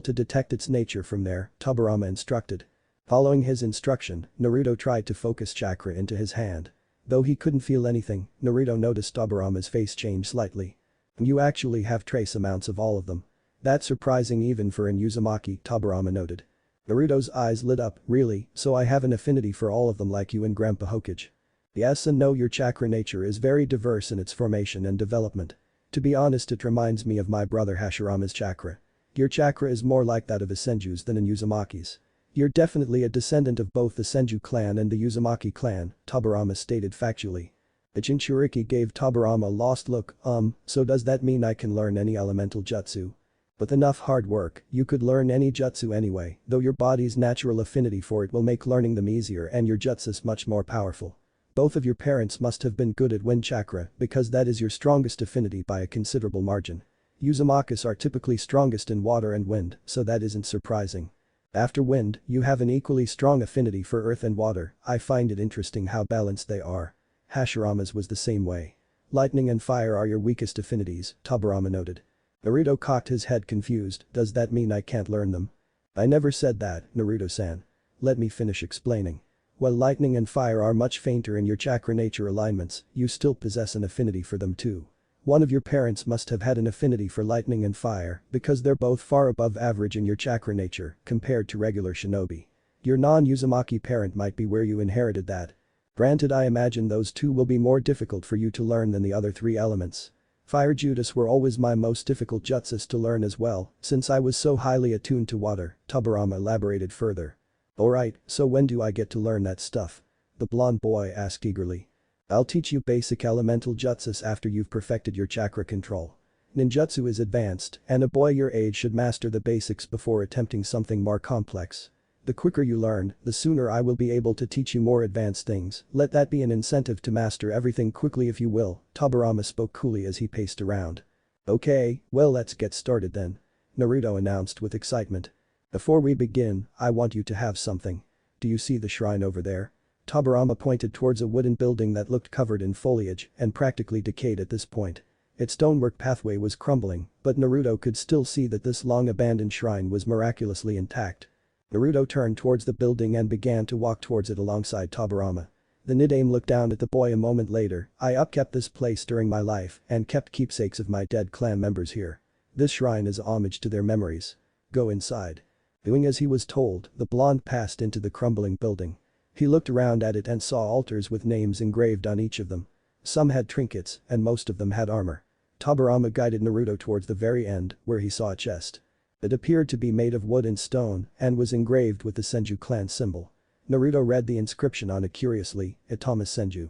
to detect its nature from there," Tobirama instructed. Following his instruction, Naruto tried to focus chakra into his hand. Though he couldn't feel anything, Naruto noticed Tobirama's face change slightly. "You actually have trace amounts of all of them. That's surprising even for an Uzumaki," Tobirama noted. Naruto's eyes lit up. "Really, so I have an affinity for all of them like you and Grandpa Hokage?" "Yes and no, your chakra nature is very diverse in its formation and development. To be honest, it reminds me of my brother Hashirama's chakra. Your chakra is more like that of a Senju's than an Uzumaki's. You're definitely a descendant of both the Senju clan and the Uzumaki clan," Tobirama stated factually. The Jinchuriki gave Tobirama a lost look. So does that mean I can learn any elemental jutsu? With enough hard work, you could learn any jutsu anyway, though your body's natural affinity for it will make learning them easier and your jutsus much more powerful. Both of your parents must have been good at wind chakra because that is your strongest affinity by a considerable margin. Uzumakas are typically strongest in water and wind, so that isn't surprising. After wind, you have an equally strong affinity for earth and water. I find it interesting how balanced they are. Hashirama's was the same way. Lightning and fire are your weakest affinities, Tobirama noted. Naruto cocked his head confused. "Does that mean I can't learn them?" "I never said that, Naruto-san. Let me finish explaining. While lightning and fire are much fainter in your chakra nature alignments, you still possess an affinity for them too. One of your parents must have had an affinity for lightning and fire because they're both far above average in your chakra nature compared to regular shinobi. Your non-Uzumaki parent might be where you inherited that. Granted, I imagine those two will be more difficult for you to learn than the other 3 elements. Fire jutsus were always my most difficult jutsus to learn as well, since I was so highly attuned to water," Tobirama elaborated further. "Alright, so when do I get to learn that stuff?" the blonde boy asked eagerly. "I'll teach you basic elemental jutsus after you've perfected your chakra control. Ninjutsu is advanced, and a boy your age should master the basics before attempting something more complex. The quicker you learn, the sooner I will be able to teach you more advanced things. Let that be an incentive to master everything quickly if you will," Tobirama spoke coolly as he paced around. "Okay, well let's get started then," Naruto announced with excitement. "Before we begin, I want you to have something. Do you see the shrine over there?" Tobirama pointed towards a wooden building that looked covered in foliage and practically decayed at this point. Its stonework pathway was crumbling, but Naruto could still see that this long-abandoned shrine was miraculously intact. Naruto turned towards the building and began to walk towards it alongside Tobirama. The Nidaime looked down at the boy a moment later. "I upkept this place during my life and kept keepsakes of my dead clan members here. This shrine is a homage to their memories. Go inside." Doing as he was told, the blonde passed into the crumbling building. He looked around at it and saw altars with names engraved on each of them. Some had trinkets, and most of them had armor. Tobirama guided Naruto towards the very end, where he saw a chest. It appeared to be made of wood and stone and was engraved with the Senju clan symbol. Naruto read the inscription on it curiously, "Itomas Senju."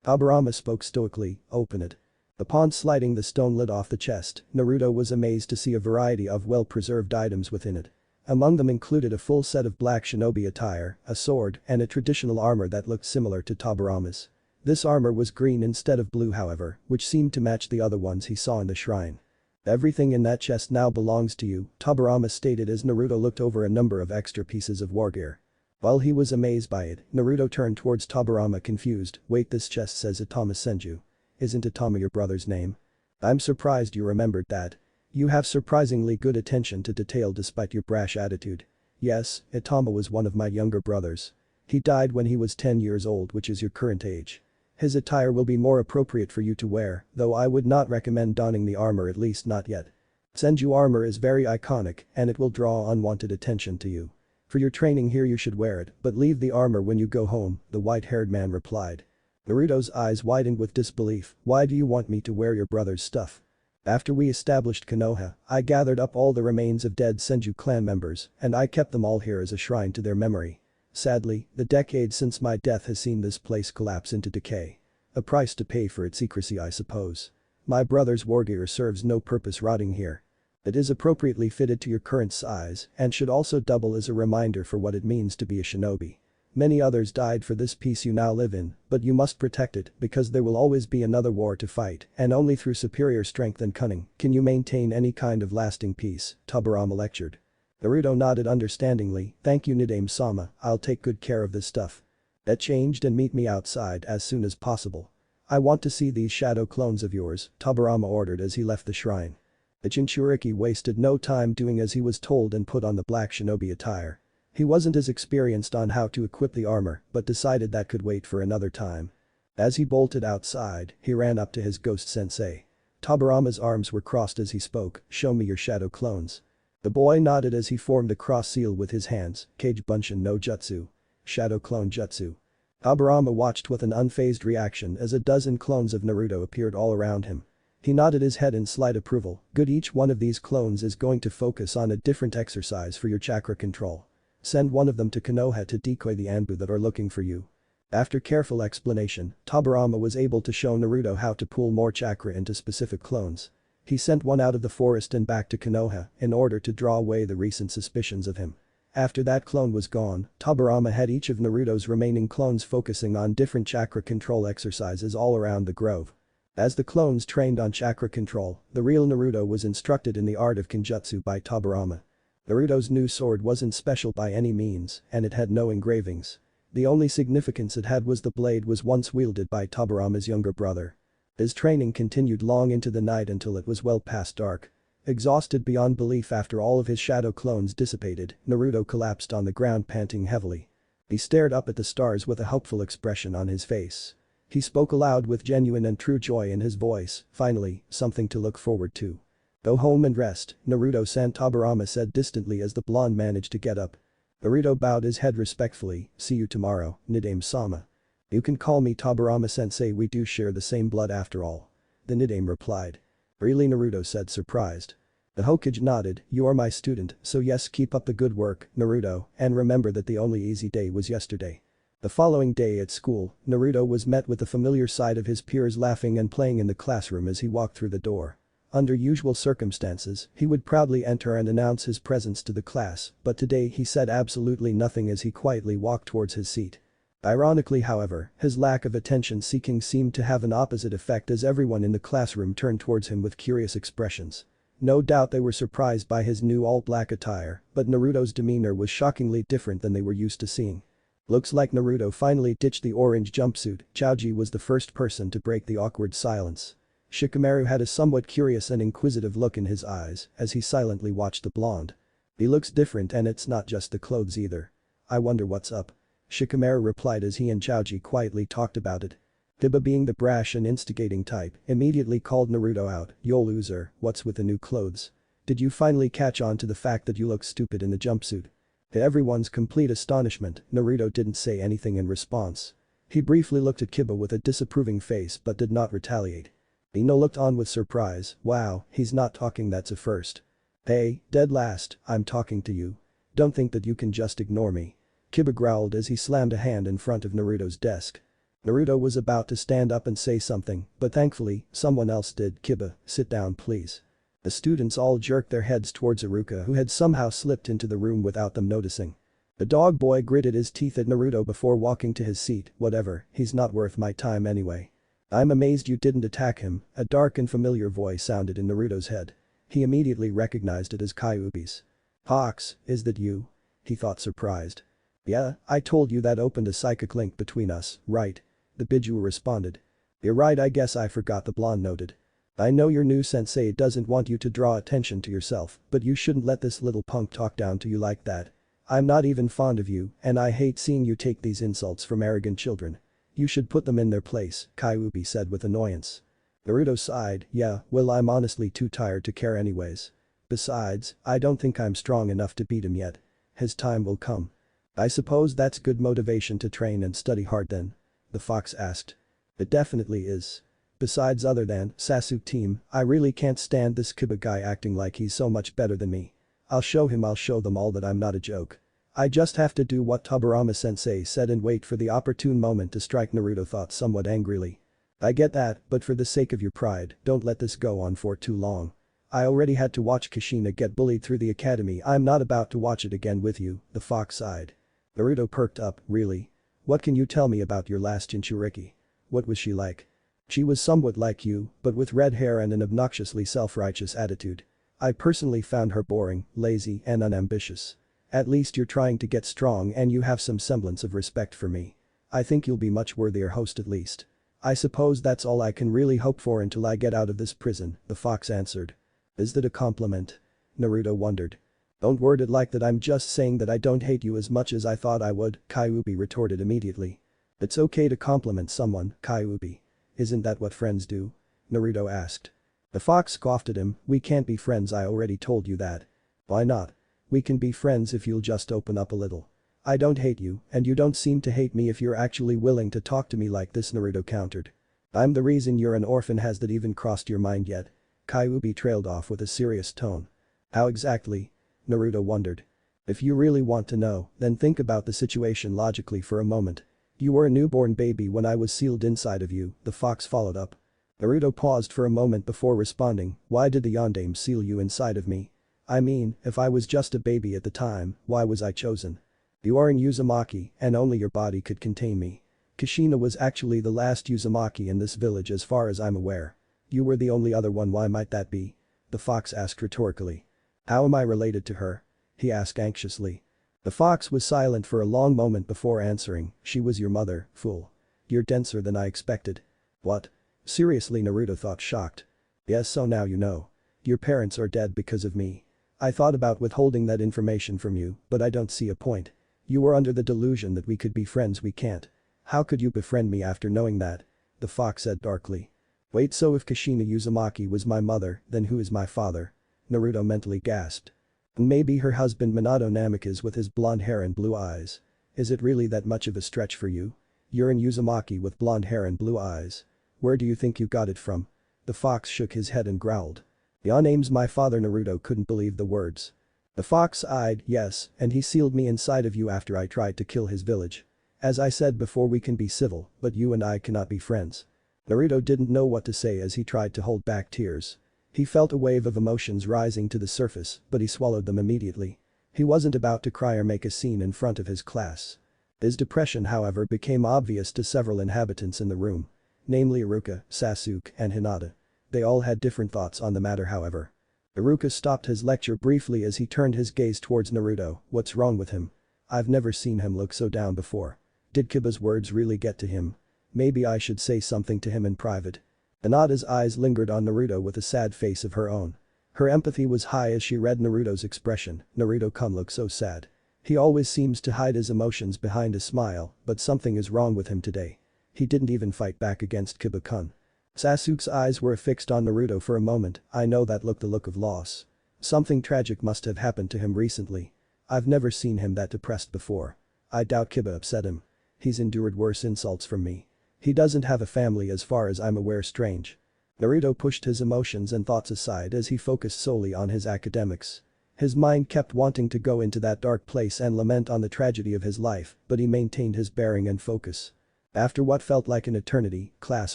Tobirama spoke stoically, "Open it." Upon sliding the stone lid off the chest, Naruto was amazed to see a variety of well-preserved items within it. Among them included a full set of black shinobi attire, a sword, and a traditional armor that looked similar to Tobirama's. This armor was green instead of blue however, which seemed to match the other ones he saw in the shrine. "Everything in that chest now belongs to you," Tobirama stated as Naruto looked over a number of extra pieces of war gear. While he was amazed by it, Naruto turned towards Tobirama confused. "Wait, this chest says Itomas Senju. Isn't Itama your brother's name? I'm surprised you remembered that. You have surprisingly good attention to detail despite your brash attitude. Yes, Itama was one of my younger brothers. He died when he was 10 years old, which is your current age. His attire will be more appropriate for you to wear, though I would not recommend donning the armor, at least not yet. Senju armor is very iconic and it will draw unwanted attention to you. For your training here you should wear it, but leave the armor when you go home, the white-haired man replied. Naruto's eyes widened with disbelief. Why do you want me to wear your brother's stuff? After we established Konoha, I gathered up all the remains of dead Senju clan members, and I kept them all here as a shrine to their memory. Sadly, the decade since my death has seen this place collapse into decay. A price to pay for its secrecy, I suppose. My brother's war gear serves no purpose rotting here. It is appropriately fitted to your current size and should also double as a reminder for what it means to be a shinobi. Many others died for this peace you now live in, but you must protect it because there will always be another war to fight, and only through superior strength and cunning can you maintain any kind of lasting peace, Tobirama lectured. Naruto nodded understandingly. Thank you, Nidame-sama, I'll take good care of this stuff. Get changed and meet me outside as soon as possible. I want to see these shadow clones of yours, Tobirama ordered as he left the shrine. The Jinchuriki wasted no time doing as he was told and put on the black shinobi attire. He wasn't as experienced on how to equip the armor, but decided that could wait for another time. As he bolted outside, he ran up to his ghost sensei. Tobirama's arms were crossed as he spoke, show me your shadow clones. The boy nodded as he formed a cross seal with his hands, Kage Bunshin no Jutsu. Shadow clone jutsu. Tobirama watched with an unfazed reaction as a dozen clones of Naruto appeared all around him. He nodded his head in slight approval. Good, each one of these clones is going to focus on a different exercise for your chakra control. Send one of them to Konoha to decoy the Anbu that are looking for you. After careful explanation, Tobirama was able to show Naruto how to pool more chakra into specific clones. He sent one out of the forest and back to Konoha in order to draw away the recent suspicions of him. After that clone was gone, Tobirama had each of Naruto's remaining clones focusing on different chakra control exercises all around the grove. As the clones trained on chakra control, the real Naruto was instructed in the art of Kenjutsu by Tobirama. Naruto's new sword wasn't special by any means, and it had no engravings. The only significance it had was the blade was once wielded by Tobirama's younger brother. His training continued long into the night until it was well past dark. Exhausted beyond belief after all of his shadow clones dissipated, Naruto collapsed on the ground panting heavily. He stared up at the stars with a hopeful expression on his face. He spoke aloud with genuine and true joy in his voice, finally, something to look forward to. Go home and rest, Naruto-san, Tobirama said distantly as the blonde managed to get up. Naruto bowed his head respectfully. See you tomorrow, Nidame-sama. You can call me Tobirama-sensei, we do share the same blood after all. The Nidame replied. Really, Naruto said, surprised. The Hokage nodded. You are my student, so yes, keep up the good work, Naruto, and remember that the only easy day was yesterday. The following day at school, Naruto was met with the familiar sight of his peers laughing and playing in the classroom as he walked through the door. Under usual circumstances, he would proudly enter and announce his presence to the class, but today he said absolutely nothing as he quietly walked towards his seat. Ironically, however, his lack of attention-seeking seemed to have an opposite effect as everyone in the classroom turned towards him with curious expressions. No doubt they were surprised by his new all-black attire, but Naruto's demeanor was shockingly different than they were used to seeing. Looks like Naruto finally ditched the orange jumpsuit. Choji was the first person to break the awkward silence. Shikamaru had a somewhat curious and inquisitive look in his eyes as he silently watched the blonde. He looks different, and it's not just the clothes either. I wonder what's up. Shikamaru replied as he and Choji quietly talked about it. Hiba, being the brash and instigating type, immediately called Naruto out. Yo loser, what's with the new clothes? Did you finally catch on to the fact that you look stupid in the jumpsuit? To everyone's complete astonishment, Naruto didn't say anything in response. He briefly looked at Kiba with a disapproving face but did not retaliate. Ino looked on with surprise. Wow, he's not talking, that's a first. Hey, dead last, I'm talking to you. Don't think that you can just ignore me. Kiba growled as he slammed a hand in front of Naruto's desk. Naruto was about to stand up and say something, but thankfully, someone else did. Kiba, sit down please. The students all jerked their heads towards Iruka, who had somehow slipped into the room without them noticing. The dog boy gritted his teeth at Naruto before walking to his seat. Whatever, he's not worth my time anyway. I'm amazed you didn't attack him, a dark and familiar voice sounded in Naruto's head. He immediately recognized it as Kyuubi's. Hawks, is that you? He thought, surprised. Yeah, I told you that opened a psychic link between us, right? The Biju responded. You're right, I guess I forgot, the blonde noted. I know your new sensei doesn't want you to draw attention to yourself, but you shouldn't let this little punk talk down to you like that. I'm not even fond of you, and I hate seeing you take these insults from arrogant children. You should put them in their place, Kyuubi said with annoyance. Naruto sighed, yeah, well, I'm honestly too tired to care anyways. Besides, I don't think I'm strong enough to beat him yet. His time will come. I suppose that's good motivation to train and study hard then? The fox asked. It definitely is. Besides, other than Sasuke team, I really can't stand this Kiba guy acting like he's so much better than me. I'll show them all that I'm not a joke. I just have to do what Tobirama sensei said and wait for the opportune moment to strike, Naruto thought somewhat angrily. I get that, but for the sake of your pride, don't let this go on for too long. I already had to watch Kushina get bullied through the academy, I'm not about to watch it again with you, the fox sighed. Naruto perked up, really? What can you tell me about your last Jinchuriki? What was she like? She was somewhat like you, but with red hair and an obnoxiously self-righteous attitude. I personally found her boring, lazy, and unambitious. At least you're trying to get strong and you have some semblance of respect for me. I think you'll be much worthier host at least. I suppose that's all I can really hope for until I get out of this prison, the fox answered. Is that a compliment? Naruto wondered. Don't word it like that, I'm just saying that I don't hate you as much as I thought I would, Kyuubi retorted immediately. It's okay to compliment someone, Kyuubi. Isn't that what friends do? Naruto asked. The fox scoffed at him, we can't be friends, I already told you that. Why not? We can be friends if you'll just open up a little. I don't hate you, and you don't seem to hate me if you're actually willing to talk to me like this, Naruto countered. I'm the reason you're an orphan. Has that even crossed your mind yet? Kyuubi trailed off with a serious tone. How exactly? Naruto wondered. If you really want to know, then think about the situation logically for a moment. You were a newborn baby when I was sealed inside of you, the fox followed up. Naruto paused for a moment before responding, why did the Yondaime seal you inside of me? I mean, if I was just a baby at the time, why was I chosen? You are in Uzumaki, and only your body could contain me. Kushina was actually the last Uzumaki in this village as far as I'm aware. You were the only other one, why might that be? The fox asked rhetorically. How am I related to her? He asked anxiously. The fox was silent for a long moment before answering, she was your mother, fool. You're denser than I expected. What? Seriously, Naruto thought, shocked. Yes, so now you know. Your parents are dead because of me. I thought about withholding that information from you, but I don't see a point. You were under the delusion that we could be friends, we can't. How could you befriend me after knowing that? The fox said darkly. Wait, so if Kushina Uzumaki was my mother, then who is my father? Naruto mentally gasped. Maybe her husband Minato Namikaze with his blonde hair and blue eyes. Is it really that much of a stretch for you? You're in Uzumaki with blonde hair and blue eyes. Where do you think you got it from? The fox shook his head and growled. Your name's my father, Naruto couldn't believe the words. The fox eyed, yes, and he sealed me inside of you after I tried to kill his village. As I said before, we can be civil, but you and I cannot be friends. Naruto didn't know what to say as he tried to hold back tears. He felt a wave of emotions rising to the surface, but he swallowed them immediately. He wasn't about to cry or make a scene in front of his class. His depression, however, became obvious to several inhabitants in the room. Namely Iruka, Sasuke, and Hinata. They all had different thoughts on the matter, however. Iruka stopped his lecture briefly as he turned his gaze towards Naruto. What's wrong with him? I've never seen him look so down before. Did Kiba's words really get to him? Maybe I should say something to him in private. Hinata's eyes lingered on Naruto with a sad face of her own. Her empathy was high as she read Naruto's expression. Naruto-kun looks so sad. He always seems to hide his emotions behind a smile, but something is wrong with him today. He didn't even fight back against Kiba-kun. Sasuke's eyes were fixed on Naruto for a moment. I know that look, the look of loss. Something tragic must have happened to him recently. I've never seen him that depressed before. I doubt Kiba upset him. He's endured worse insults from me. He doesn't have a family as far as I'm aware. Strange. Naruto pushed his emotions and thoughts aside as he focused solely on his academics. His mind kept wanting to go into that dark place and lament on the tragedy of his life, but he maintained his bearing and focus. After what felt like an eternity, class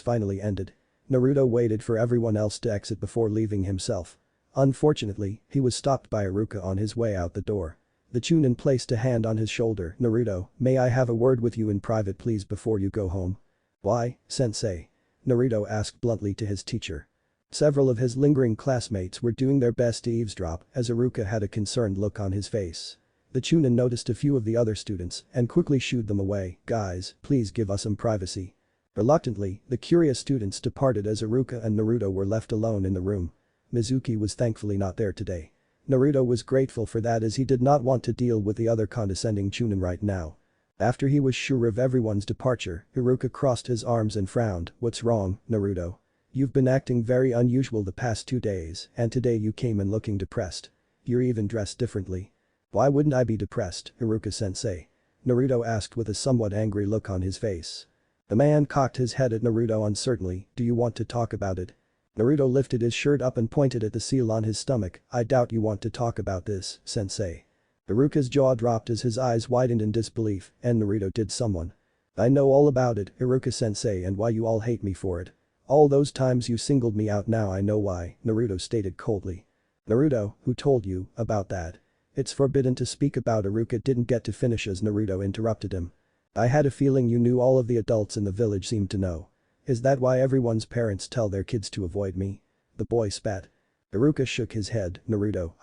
finally ended. Naruto waited for everyone else to exit before leaving himself. Unfortunately, he was stopped by Iruka on his way out the door. The Chunin placed a hand on his shoulder. Naruto, may I have a word with you in private please before you go home? Why, sensei? Naruto asked bluntly to his teacher. Several of his lingering classmates were doing their best to eavesdrop as Iruka had a concerned look on his face. The Chunin noticed a few of the other students and quickly shooed them away. Guys, please give us some privacy. Reluctantly, the curious students departed as Iruka and Naruto were left alone in the room. Mizuki was thankfully not there today. Naruto was grateful for that as he did not want to deal with the other condescending chunin right now. After he was sure of everyone's departure, Iruka crossed his arms and frowned. "What's wrong, Naruto? You've been acting very unusual the past 2 days, and today you came in looking depressed. You're even dressed differently." "Why wouldn't I be depressed, Iruka-sensei?" Naruto asked with a somewhat angry look on his face. The man cocked his head at Naruto uncertainly. "Do you want to talk about it?" Naruto lifted his shirt up and pointed at the seal on his stomach. "I doubt you want to talk about this, sensei." Iruka's jaw dropped as his eyes widened in disbelief, and Naruto did someone. "I know all about it, Iruka-sensei, and why you all hate me for it. All those times you singled me out, now I know why," Naruto stated coldly. "Naruto, who told you about that?" "It's forbidden to speak about." Iruka didn't get to finish as Naruto interrupted him. "I had a feeling you knew. All of the adults in the village seem to know. Is that why everyone's parents tell their kids to avoid me?" The boy spat. Iruka shook his head. "Naruto,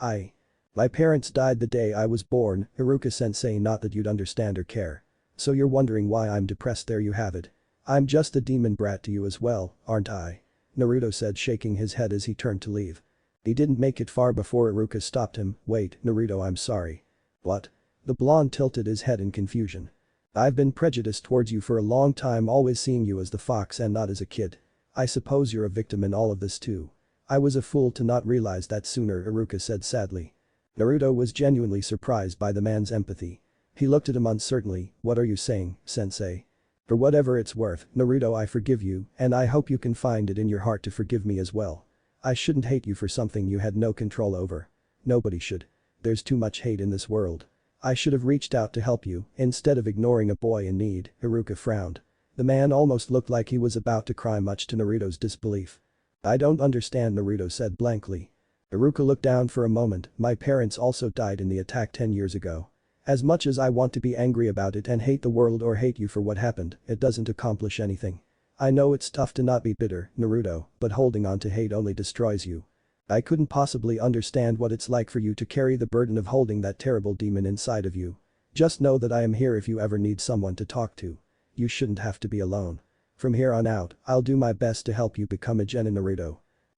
my parents died the day I was born, Iruka-sensei, not that you'd understand or care. So you're wondering why I'm depressed. There you have it. I'm just a demon brat to you as well, aren't I?" Naruto said, shaking his head as he turned to leave. He didn't make it far before Iruka stopped him. "Wait, Naruto, I'm sorry." "What?" The blonde tilted his head in confusion. "I've been prejudiced towards you for a long time, always seeing you as the fox and not as a kid. I suppose you're a victim in all of this too. I was a fool to not realize that sooner," Iruka said sadly. Naruto was genuinely surprised by the man's empathy. He looked at him uncertainly. "What are you saying, sensei?" "For whatever it's worth, Naruto, I forgive you, and I hope you can find it in your heart to forgive me as well. I shouldn't hate you for something you had no control over. Nobody should. There's too much hate in this world. I should have reached out to help you instead of ignoring a boy in need." Iruka frowned. The man almost looked like he was about to cry, much to Naruto's disbelief. "I don't understand," Naruto said blankly. Iruka looked down for a moment. "My parents also died in the attack 10 years ago. As much as I want to be angry about it and hate the world or hate you for what happened, it doesn't accomplish anything. I know it's tough to not be bitter, Naruto, but holding on to hate only destroys you. I couldn't possibly understand what it's like for you to carry the burden of holding that terrible demon inside of you. Just know that I am here if you ever need someone to talk to. You shouldn't have to be alone. From here on out, I'll do my best to help you become a genin."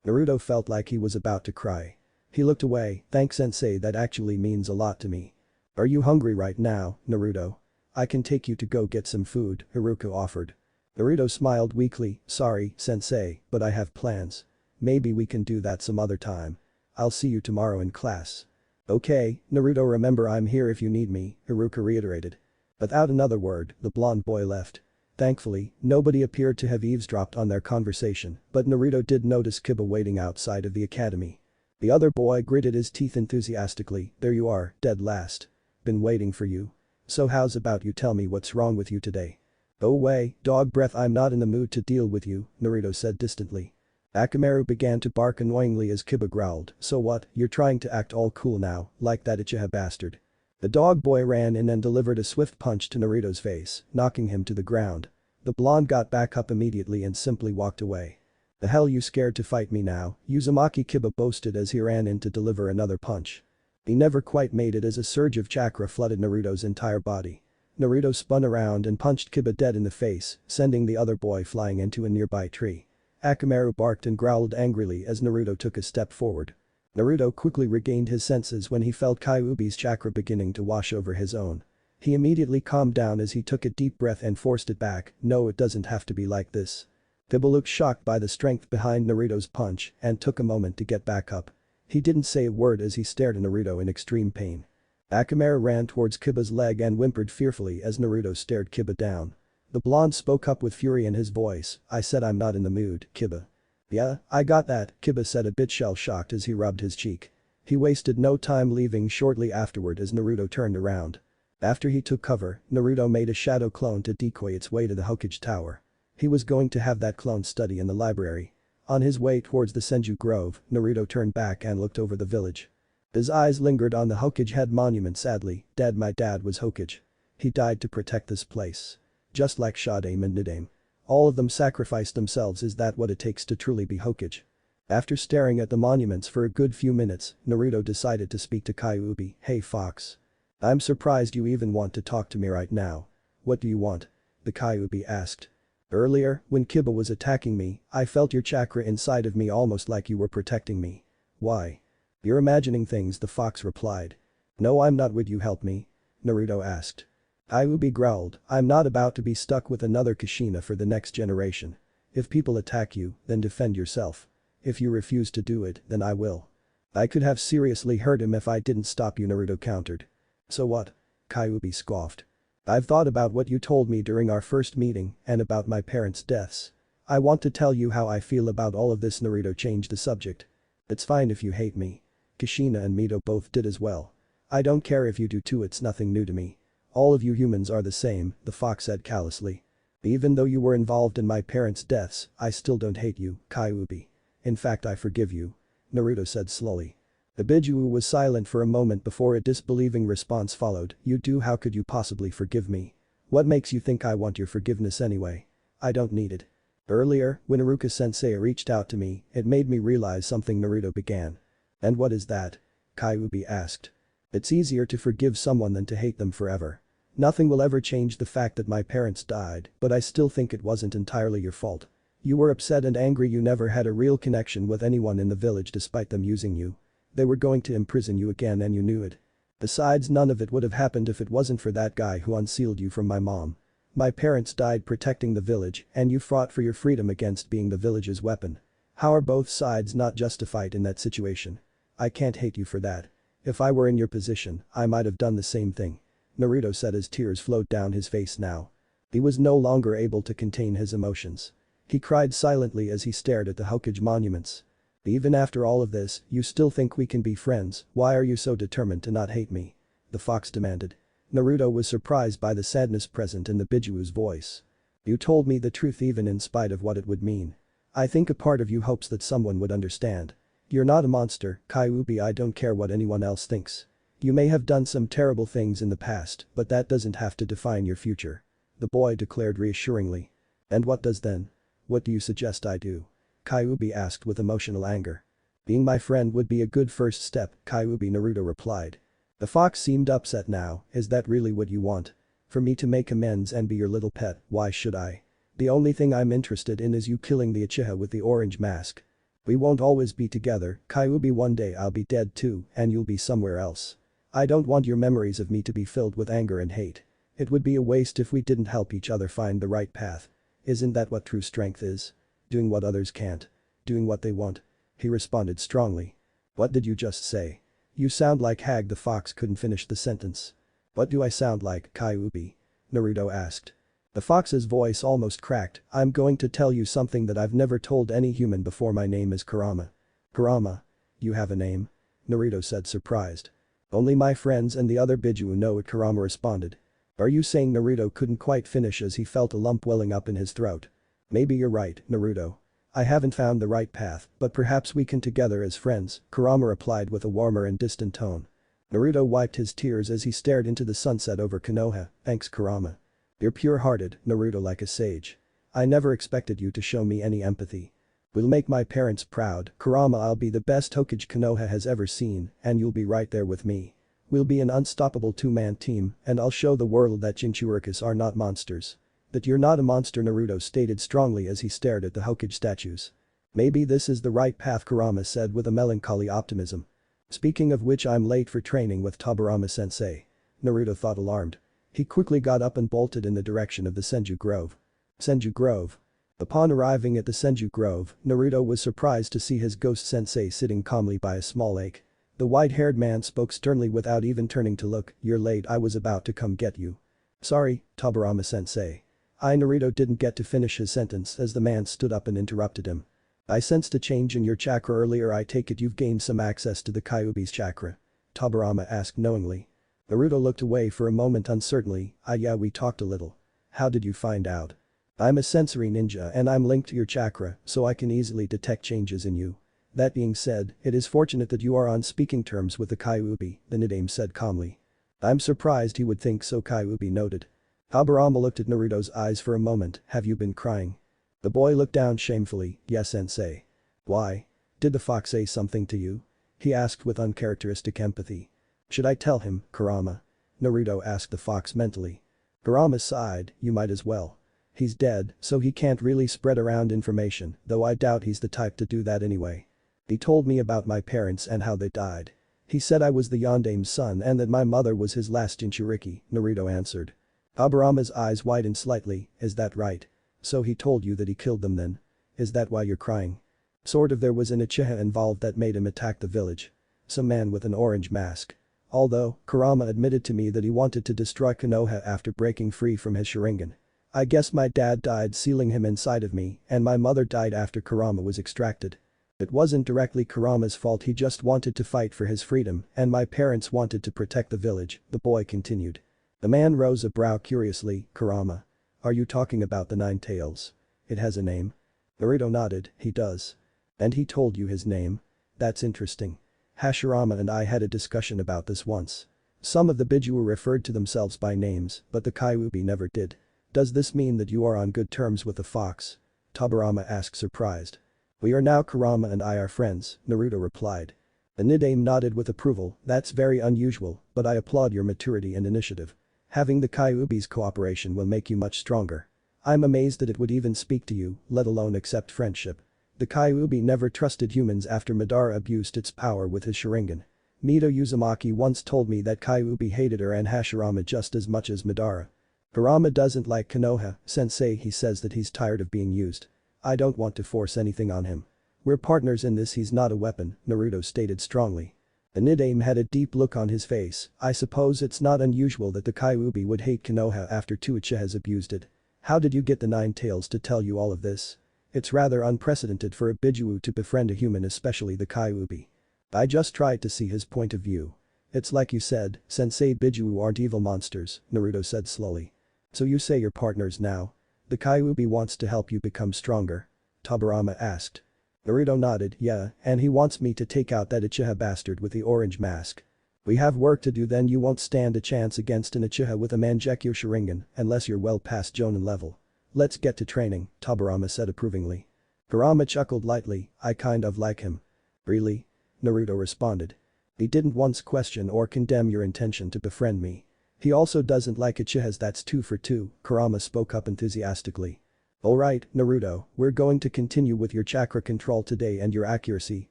Naruto felt like he was about to cry. He looked away. "Thanks, sensei, that actually means a lot to me." "Are you hungry right now, Naruto? I can take you to go get some food," Iruka offered. Naruto smiled weakly. "Sorry, sensei, but I have plans. Maybe we can do that some other time. I'll see you tomorrow in class." "Okay, Naruto, remember I'm here if you need me," Iruka reiterated. Without another word, the blonde boy left. Thankfully, nobody appeared to have eavesdropped on their conversation, but Naruto did notice Kiba waiting outside of the academy. The other boy gritted his teeth enthusiastically. "There you are, dead last. Been waiting for you. So how's about you tell me what's wrong with you today?" "Go away, dog breath, I'm not in the mood to deal with you," Naruto said distantly. Akamaru began to bark annoyingly as Kiba growled. "So what, you're trying to act all cool now, like that Uchiha bastard?" The dog boy ran in and delivered a swift punch to Naruto's face, knocking him to the ground. The blonde got back up immediately and simply walked away. "The hell, you scared to fight me now, Uzumaki?" Kiba boasted as he ran in to deliver another punch. He never quite made it as a surge of chakra flooded Naruto's entire body. Naruto spun around and punched Kiba dead in the face, sending the other boy flying into a nearby tree. Akamaru barked and growled angrily as Naruto took a step forward. Naruto quickly regained his senses when he felt Kyuubi's chakra beginning to wash over his own. He immediately calmed down as he took a deep breath and forced it back. "No, it doesn't have to be like this." Kiba looked shocked by the strength behind Naruto's punch and took a moment to get back up. He didn't say a word as he stared at Naruto in extreme pain. Akamaru ran towards Kiba's leg and whimpered fearfully as Naruto stared Kiba down. The blonde spoke up with fury in his voice. "I said I'm not in the mood, Kiba." "Yeah, I got that," Kiba said, a bit shell-shocked as he rubbed his cheek. He wasted no time leaving shortly afterward as Naruto turned around. After he took cover, Naruto made a shadow clone to decoy its way to the Hokage tower. He was going to have that clone study in the library. On his way towards the Senju Grove, Naruto turned back and looked over the village. His eyes lingered on the Hokage head monument. "Sadly, Dad, my dad was Hokage. He died to protect this place. Just like Shadame and Nidame. All of them sacrificed themselves. Is that what it takes to truly be Hokage?" After staring at the monuments for a good few minutes, Naruto decided to speak to Kyuubi. "Hey Fox. I'm surprised you even want to talk to me right now. What do you want?" the Kyuubi asked. Earlier, when Kiba was attacking me, I felt your chakra inside of me almost like you were protecting me. Why? You're imagining things, the fox replied. No, I'm not. Would you help me? Naruto asked. Kyuubi growled, I'm not about to be stuck with another Kushina for the next generation. If people attack you, then defend yourself. If you refuse to do it, then I will. I could have seriously hurt him if I didn't stop you, Naruto countered. So what? Kyuubi scoffed. I've thought about what you told me during our first meeting and about my parents' deaths. I want to tell you how I feel about all of this. Naruto changed the subject. It's fine if you hate me. Kushina and Mito both did as well. I don't care if you do too, it's nothing new to me. All of you humans are the same, the fox said callously. Even though you were involved in my parents' deaths, I still don't hate you, Kyuubi. In fact, I forgive you. Naruto said slowly. Ibijuu was silent for a moment before a disbelieving response followed. You do? How could you possibly forgive me? What makes you think I want your forgiveness anyway? I don't need it. Earlier, when Iruka-sensei reached out to me, it made me realize something, Naruto began. And what is that? Kyuubi asked. It's easier to forgive someone than to hate them forever. Nothing will ever change the fact that my parents died, but I still think it wasn't entirely your fault. You were upset and angry. You never had a real connection with anyone in the village despite them using you. They were going to imprison you again and you knew it. Besides, none of it would have happened if it wasn't for that guy who unsealed you from my mom. My parents died protecting the village and you fought for your freedom against being the village's weapon. How are both sides not justified in that situation? I can't hate you for that. If I were in your position, I might have done the same thing. Naruto said as tears flowed down his face now. He was no longer able to contain his emotions. He cried silently as he stared at the Hokage monuments. Even after all of this, you still think we can be friends? Why are you so determined to not hate me? The fox demanded. Naruto was surprised by the sadness present in the Bijuu's voice. You told me the truth even in spite of what it would mean. I think a part of you hopes that someone would understand. You're not a monster, Kyuubi. I don't care what anyone else thinks. You may have done some terrible things in the past, but that doesn't have to define your future. The boy declared reassuringly. And what does then? What do you suggest I do? Kyuubi asked with emotional anger. Being my friend would be a good first step, Kyuubi, Naruto replied. The fox seemed upset now. Is that really what you want? For me to make amends and be your little pet? Why should I? The only thing I'm interested in is you killing the Uchiha with the orange mask. We won't always be together, Kyuubi. One day I'll be dead too and you'll be somewhere else. I don't want your memories of me to be filled with anger and hate. It would be a waste if we didn't help each other find the right path. Isn't that what true strength is? Doing what others can't. Doing what they want. He responded strongly. What did you just say? You sound like Hag. The fox couldn't finish the sentence. What do I sound like, Kyuubi? Naruto asked. The fox's voice almost cracked. I'm going to tell you something that I've never told any human before. My name is Kurama. Kurama? You have a name? Naruto said, surprised. Only my friends and the other Bijuu know it, Kurama responded. Are you saying? Naruto couldn't quite finish as he felt a lump welling up in his throat. Maybe you're right, Naruto. I haven't found the right path, but perhaps we can together as friends, Kurama replied with a warmer and distant tone. Naruto wiped his tears as he stared into the sunset over Konoha. Thanks, Kurama. You're pure-hearted, Naruto, like a sage. I never expected you to show me any empathy. We'll make my parents proud, Kurama. I'll be the best Hokage Konoha has ever seen, and you'll be right there with me. We'll be an unstoppable two-man team, and I'll show the world that Jinchurikis are not monsters. That you're not a monster, Naruto stated strongly as he stared at the Hokage statues. Maybe this is the right path, Kurama said with a melancholy optimism. Speaking of which, I'm late for training with Tobirama-sensei. Naruto thought, alarmed. He quickly got up and bolted in the direction of the Senju Grove. Senju Grove. Upon arriving at the Senju Grove, Naruto was surprised to see his ghost sensei sitting calmly by a small lake. The white-haired man spoke sternly without even turning to look. You're late. I was about to come get you. Sorry, Tobirama-sensei. Naruto didn't get to finish his sentence as the man stood up and interrupted him. I sensed a change in your chakra earlier. I take it you've gained some access to the Kyuubi's chakra? Tobirama asked knowingly. Naruto looked away for a moment uncertainly. Yeah, we talked a little. How did you find out? I'm a sensory ninja and I'm linked to your chakra, so I can easily detect changes in you. That being said, it is fortunate that you are on speaking terms with the Kyuubi, the Nidaime said calmly. I'm surprised he would think so, Kyuubi noted. Tobirama looked at Naruto's eyes for a moment. Have you been crying? The boy looked down shamefully. Yes, sensei. Why? Did the fox say something to you? He asked with uncharacteristic empathy. Should I tell him, Kurama? Naruto asked the fox mentally. Kurama sighed. You might as well. He's dead, so he can't really spread around information, though I doubt he's the type to do that anyway. He told me about my parents and how they died. He said I was the Yandame's son and that my mother was his last Jinchuriki, Naruto answered. Tobirama's eyes widened slightly, is that right? So he told you that he killed them then? Is that why you're crying? Sort of, there was an Uchiha involved that made him attack the village. Some man with an orange mask. Although, Kurama admitted to me that he wanted to destroy Konoha after breaking free from his Sharingan. I guess my dad died sealing him inside of me and my mother died after Kurama was extracted. It wasn't directly Kurama's fault, he just wanted to fight for his freedom and my parents wanted to protect the village, the boy continued. The man rose a brow curiously, Kurama. Are you talking about the Nine Tails? It has a name? Naruto nodded, he does. And he told you his name? That's interesting. Hashirama and I had a discussion about this once. Some of the Biju referred to themselves by names, but the Kyuubi never did. Does this mean that you are on good terms with the fox? Tobirama asked surprised. We are now, Kurama and I are friends, Naruto replied. The Nidaime nodded with approval, that's very unusual, but I applaud your maturity and initiative. Having the Kyuubi's cooperation will make you much stronger. I'm amazed that it would even speak to you, let alone accept friendship. The Kyuubi never trusted humans after Madara abused its power with his Sharingan. Mito Uzumaki once told me that Kyuubi hated her and Hashirama just as much as Madara. Kurama doesn't like Konoha, sensei, he says that he's tired of being used. I don't want to force anything on him. We're partners in this, he's not a weapon, Naruto stated strongly. The Nidaime had a deep look on his face, I suppose it's not unusual that the Kyuubi would hate Konoha after two Uchihas abused it. How did you get the Nine Tails to tell you all of this? It's rather unprecedented for a Biju to befriend a human, especially the Kyuubi. I just tried to see his point of view. It's like you said, Sensei, Biju aren't evil monsters, Naruto said slowly. So you say you're partners now? The Kyuubi wants to help you become stronger? Tobirama asked. Naruto nodded, yeah, and he wants me to take out that Uchiha bastard with the orange mask. We have work to do, then you won't stand a chance against an Uchiha with a Mangekyo Sharingan unless you're well past Jonin level. Let's get to training, Tobirama said approvingly. Kurama chuckled lightly, I kind of like him. Really? Naruto responded. He didn't once question or condemn your intention to befriend me. He also doesn't like Uchihas, that's 2 for 2, Kurama spoke up enthusiastically. Alright, Naruto, we're going to continue with your chakra control today and your accuracy,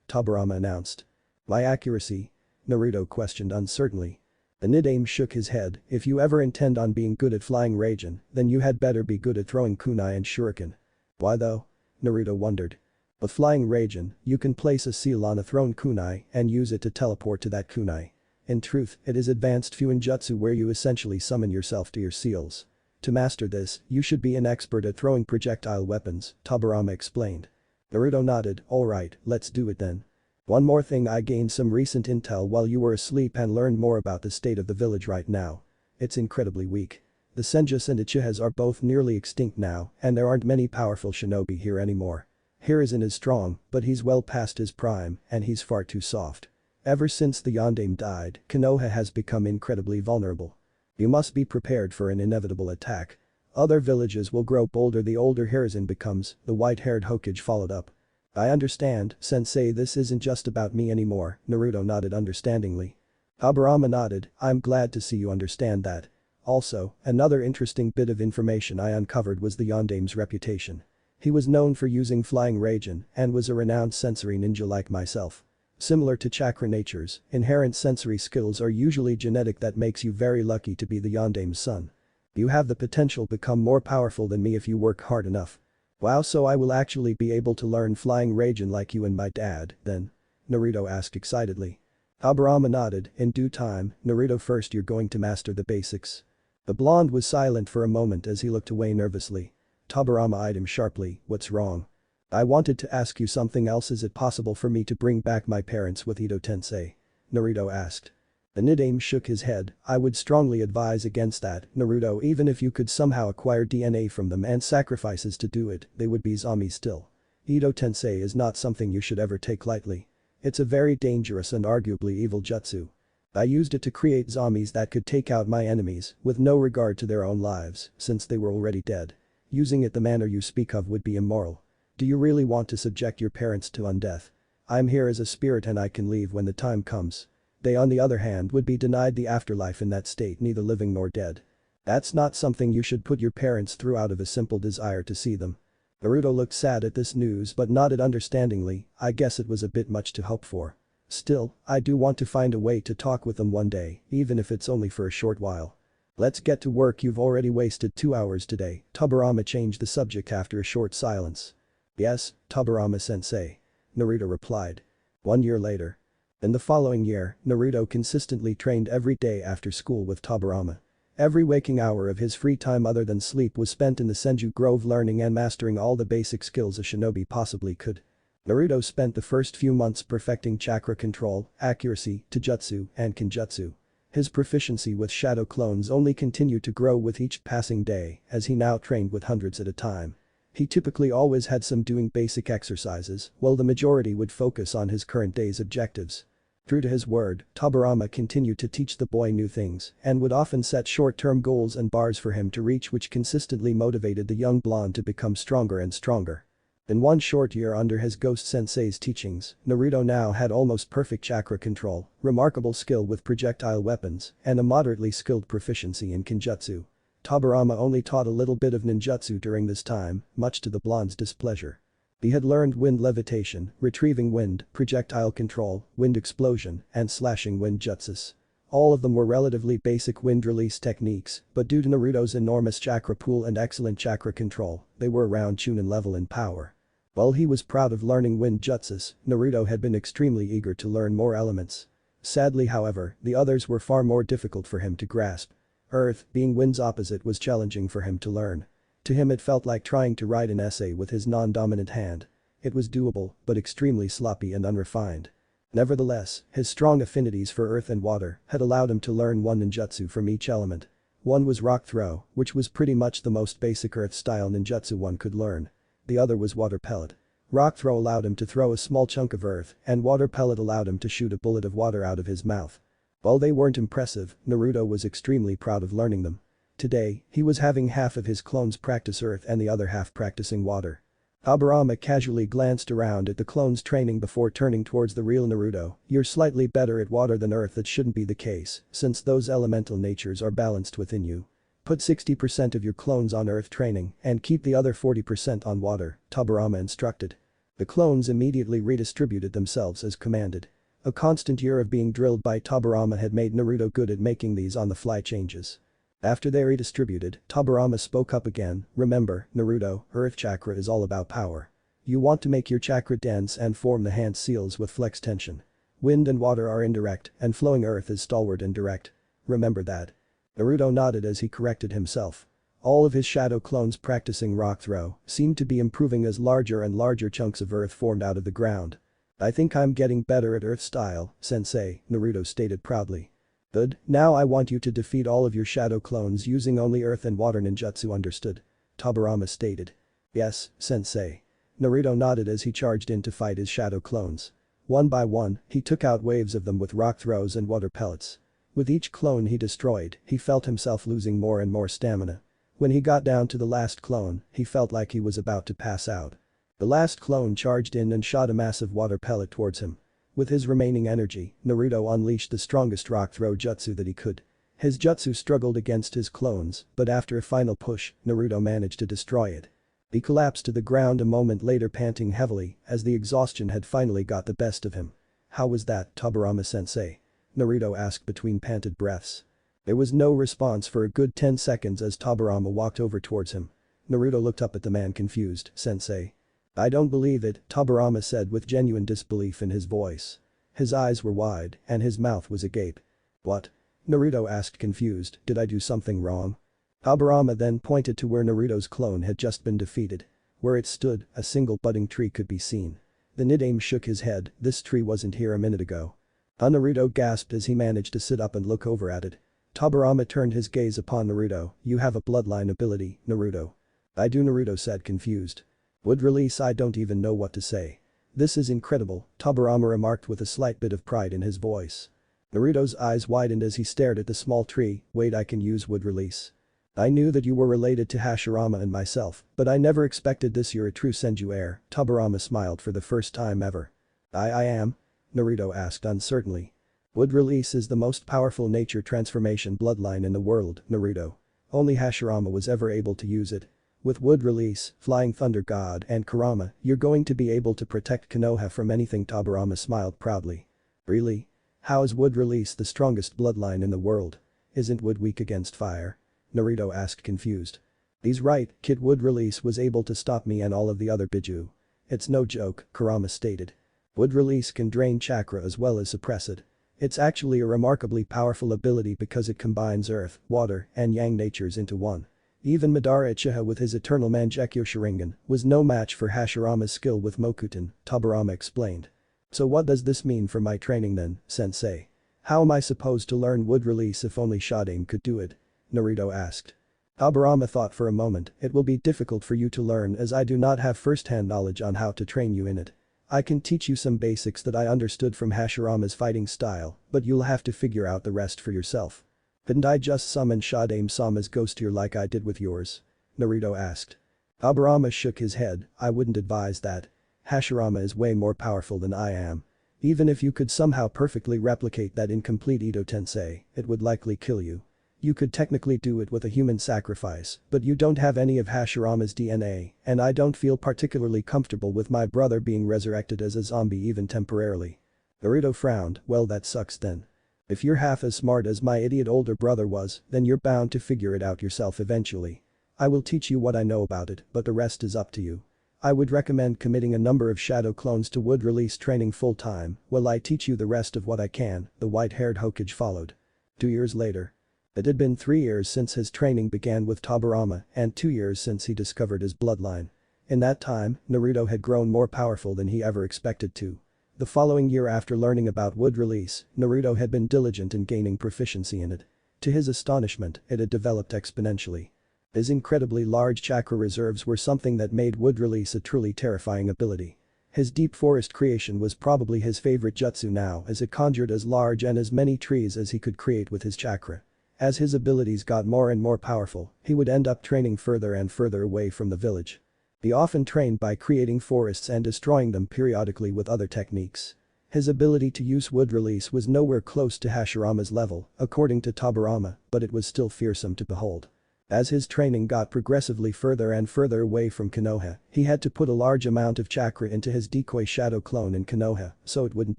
Tobirama announced. My accuracy? Naruto questioned uncertainly. The Nidaime shook his head, if you ever intend on being good at flying Raijin, then you had better be good at throwing kunai and shuriken. Why though? Naruto wondered. With flying Raijin, you can place a seal on a thrown kunai and use it to teleport to that kunai. In truth, it is advanced Fuinjutsu where you essentially summon yourself to your seals. To master this, you should be an expert at throwing projectile weapons, Tobirama explained. Naruto nodded, alright, let's do it then. One more thing, I gained some recent intel while you were asleep and learned more about the state of the village right now. It's incredibly weak. The Senjus and Uchihas are both nearly extinct now and there aren't many powerful shinobi here anymore. Hiruzen is strong, but he's well past his prime and he's far too soft. Ever since the Yondaime died, Konoha has become incredibly vulnerable. You must be prepared for an inevitable attack. Other villages will grow bolder the older Hiruzen becomes, the white-haired Hokage followed up. I understand, sensei, this isn't just about me anymore, Naruto nodded understandingly. Tobirama nodded, I'm glad to see you understand that. Also, another interesting bit of information I uncovered was the Yondaime's reputation. He was known for using flying Raijin and was a renowned sensory ninja like myself. Similar to chakra natures, inherent sensory skills are usually genetic, that makes you very lucky to be the Yondaime's son. You have the potential to become more powerful than me if you work hard enough. Wow, so I will actually be able to learn flying Raijin like you and my dad, then? Naruto asked excitedly. Tobirama nodded, in due time, Naruto, first you're going to master the basics. The blonde was silent for a moment as he looked away nervously. Tobirama eyed him sharply, what's wrong? I wanted to ask you something else, is it possible for me to bring back my parents with Ito-tensei? Naruto asked. The Nidaime shook his head, I would strongly advise against that, Naruto, even if you could somehow acquire DNA from them and sacrifices to do it, they would be zombies still. Ito-tensei is not something you should ever take lightly. It's a very dangerous and arguably evil jutsu. I used it to create zombies that could take out my enemies with no regard to their own lives, since they were already dead. Using it the manner you speak of would be immoral. Do you really want to subject your parents to undeath? I'm here as a spirit and I can leave when the time comes. They on the other hand would be denied the afterlife in that state, neither living nor dead. That's not something you should put your parents through out of a simple desire to see them. Naruto looked sad at this news but nodded understandingly. I guess it was a bit much to hope for. Still, I do want to find a way to talk with them one day, even if it's only for a short while. Let's get to work, you've already wasted 2 hours today. Tobirama changed the subject after a short silence. Yes, Tobirama-sensei. Naruto replied. 1 year later. In the following year, Naruto consistently trained every day after school with Tobirama. Every waking hour of his free time other than sleep was spent in the Senju Grove learning and mastering all the basic skills a shinobi possibly could. Naruto spent the first few months perfecting chakra control, accuracy, taijutsu, and kinjutsu. His proficiency with shadow clones only continued to grow with each passing day as he now trained with hundreds at a time. He typically always had some doing basic exercises, while the majority would focus on his current day's objectives. True to his word, Tobirama continued to teach the boy new things and would often set short-term goals and bars for him to reach which consistently motivated the young blonde to become stronger and stronger. In 1 short year under his ghost sensei's teachings, Naruto now had almost perfect chakra control, remarkable skill with projectile weapons, and a moderately skilled proficiency in kinjutsu. Tobirama only taught a little bit of ninjutsu during this time, much to the blonde's displeasure. He had learned wind levitation, retrieving wind, projectile control, wind explosion, and slashing wind jutsus. All of them were relatively basic wind release techniques, but due to Naruto's enormous chakra pool and excellent chakra control, they were around Chunin level in power. While he was proud of learning wind jutsus, Naruto had been extremely eager to learn more elements. Sadly, however, the others were far more difficult for him to grasp. Earth, being wind's opposite, was challenging for him to learn. To him it felt like trying to write an essay with his non-dominant hand. It was doable, but extremely sloppy and unrefined. Nevertheless, his strong affinities for earth and water had allowed him to learn one ninjutsu from each element. One was rock throw, which was pretty much the most basic earth-style ninjutsu one could learn. The other was water pellet. Rock throw allowed him to throw a small chunk of earth, and water pellet allowed him to shoot a bullet of water out of his mouth. While they weren't impressive, Naruto was extremely proud of learning them. Today, he was having half of his clones practice earth and the other half practicing water. Tobirama casually glanced around at the clones training before turning towards the real Naruto. You're slightly better at water than earth. That shouldn't be the case, since those elemental natures are balanced within you. Put 60% of your clones on earth training and keep the other 40% on water, Tobirama instructed. The clones immediately redistributed themselves as commanded. A constant year of being drilled by Tobirama had made Naruto good at making these on-the-fly changes. After they redistributed, Tobirama spoke up again. Remember, Naruto, earth chakra is all about power. You want to make your chakra dense and form the hand seals with flex tension. Wind and water are indirect, and flowing earth is stalwart and direct. Remember that. Naruto nodded as he corrected himself. All of his shadow clones practicing rock throw seemed to be improving as larger and larger chunks of earth formed out of the ground. I think I'm getting better at earth style, sensei, Naruto stated proudly. Good, now I want you to defeat all of your shadow clones using only earth and water ninjutsu, understood? Tobirama stated. Yes, sensei. Naruto nodded as he charged in to fight his shadow clones. One by one, he took out waves of them with rock throws and water pellets. With each clone he destroyed, he felt himself losing more and more stamina. When he got down to the last clone, he felt like he was about to pass out. The last clone charged in and shot a massive water pellet towards him. With his remaining energy, Naruto unleashed the strongest rock throw jutsu that he could. His jutsu struggled against his clones, but after a final push, Naruto managed to destroy it. He collapsed to the ground a moment later, panting heavily as the exhaustion had finally got the best of him. How was that, Tobirama-sensei? Naruto asked between panted breaths. There was no response for a good 10 seconds as Tobirama walked over towards him. Naruto looked up at the man confused. Sensei. I don't believe it, Tobirama said with genuine disbelief in his voice. His eyes were wide and his mouth was agape. What? Naruto asked confused, did I do something wrong? Tobirama then pointed to where Naruto's clone had just been defeated. Where it stood, a single budding tree could be seen. The Nidaime shook his head, this tree wasn't here a minute ago. Naruto gasped as he managed to sit up and look over at it. Tobirama turned his gaze upon Naruto, you have a bloodline ability, Naruto. I do, Naruto said confused. Would release, I don't even know what to say. This is incredible, Tobirama remarked with a slight bit of pride in his voice. Naruto's eyes widened as he stared at the small tree, wait, I can use wood release. I knew that you were related to Hashirama and myself, but I never expected this, you're a true Senju heir, Tobirama smiled for the first time ever. I am? Naruto asked uncertainly. Wood release is the most powerful nature transformation bloodline in the world, Naruto. Only Hashirama was ever able to use it. With Wood Release, Flying Thunder God and Kurama, you're going to be able to protect Konoha from anything. Tobirama smiled proudly. Really? How is Wood Release the strongest bloodline in the world? Isn't Wood weak against fire? Naruto asked confused. He's right, Kid. Wood Release was able to stop me and all of the other Biju. It's no joke, Kurama stated. Wood Release can drain chakra as well as suppress it. It's actually a remarkably powerful ability because it combines earth, water, and yang natures into one. Even Madara Uchiha with his eternal Mangekyo Sharingan was no match for Hashirama's skill with Mokuton, Tobirama explained. So what does this mean for my training then, sensei? How am I supposed to learn Wood Release if only Shadame could do it? Naruto asked. Tobirama thought for a moment. It will be difficult for you to learn as I do not have first-hand knowledge on how to train you in it. I can teach you some basics that I understood from Hashirama's fighting style, but you'll have to figure out the rest for yourself. Couldn't I just summon Shadame-sama's ghost here like I did with yours? Naruto asked. Tobirama shook his head. I wouldn't advise that. Hashirama is way more powerful than I am. Even if you could somehow perfectly replicate that incomplete Ito Tensei, it would likely kill you. You could technically do it with a human sacrifice, but you don't have any of Hashirama's DNA, and I don't feel particularly comfortable with my brother being resurrected as a zombie even temporarily. Naruto frowned. Well, that sucks then. If you're half as smart as my idiot older brother was, then you're bound to figure it out yourself eventually. I will teach you what I know about it, but the rest is up to you. I would recommend committing a number of shadow clones to Wood Release training full-time while I teach you the rest of what I can, the white-haired Hokage followed. 2 years later. It had been 3 years since his training began with Tobirama and 2 years since he discovered his bloodline. In that time, Naruto had grown more powerful than he ever expected to. The following year after learning about Wood Release, Naruto had been diligent in gaining proficiency in it. To his astonishment, it had developed exponentially. His incredibly large chakra reserves were something that made Wood Release a truly terrifying ability. His deep forest creation was probably his favorite jutsu now as it conjured as large and as many trees as he could create with his chakra. As his abilities got more and more powerful, he would end up training further and further away from the village. He often trained by creating forests and destroying them periodically with other techniques. His ability to use Wood Release was nowhere close to Hashirama's level, according to Tobirama, but it was still fearsome to behold. As his training got progressively further and further away from Konoha, he had to put a large amount of chakra into his decoy shadow clone in Konoha so it wouldn't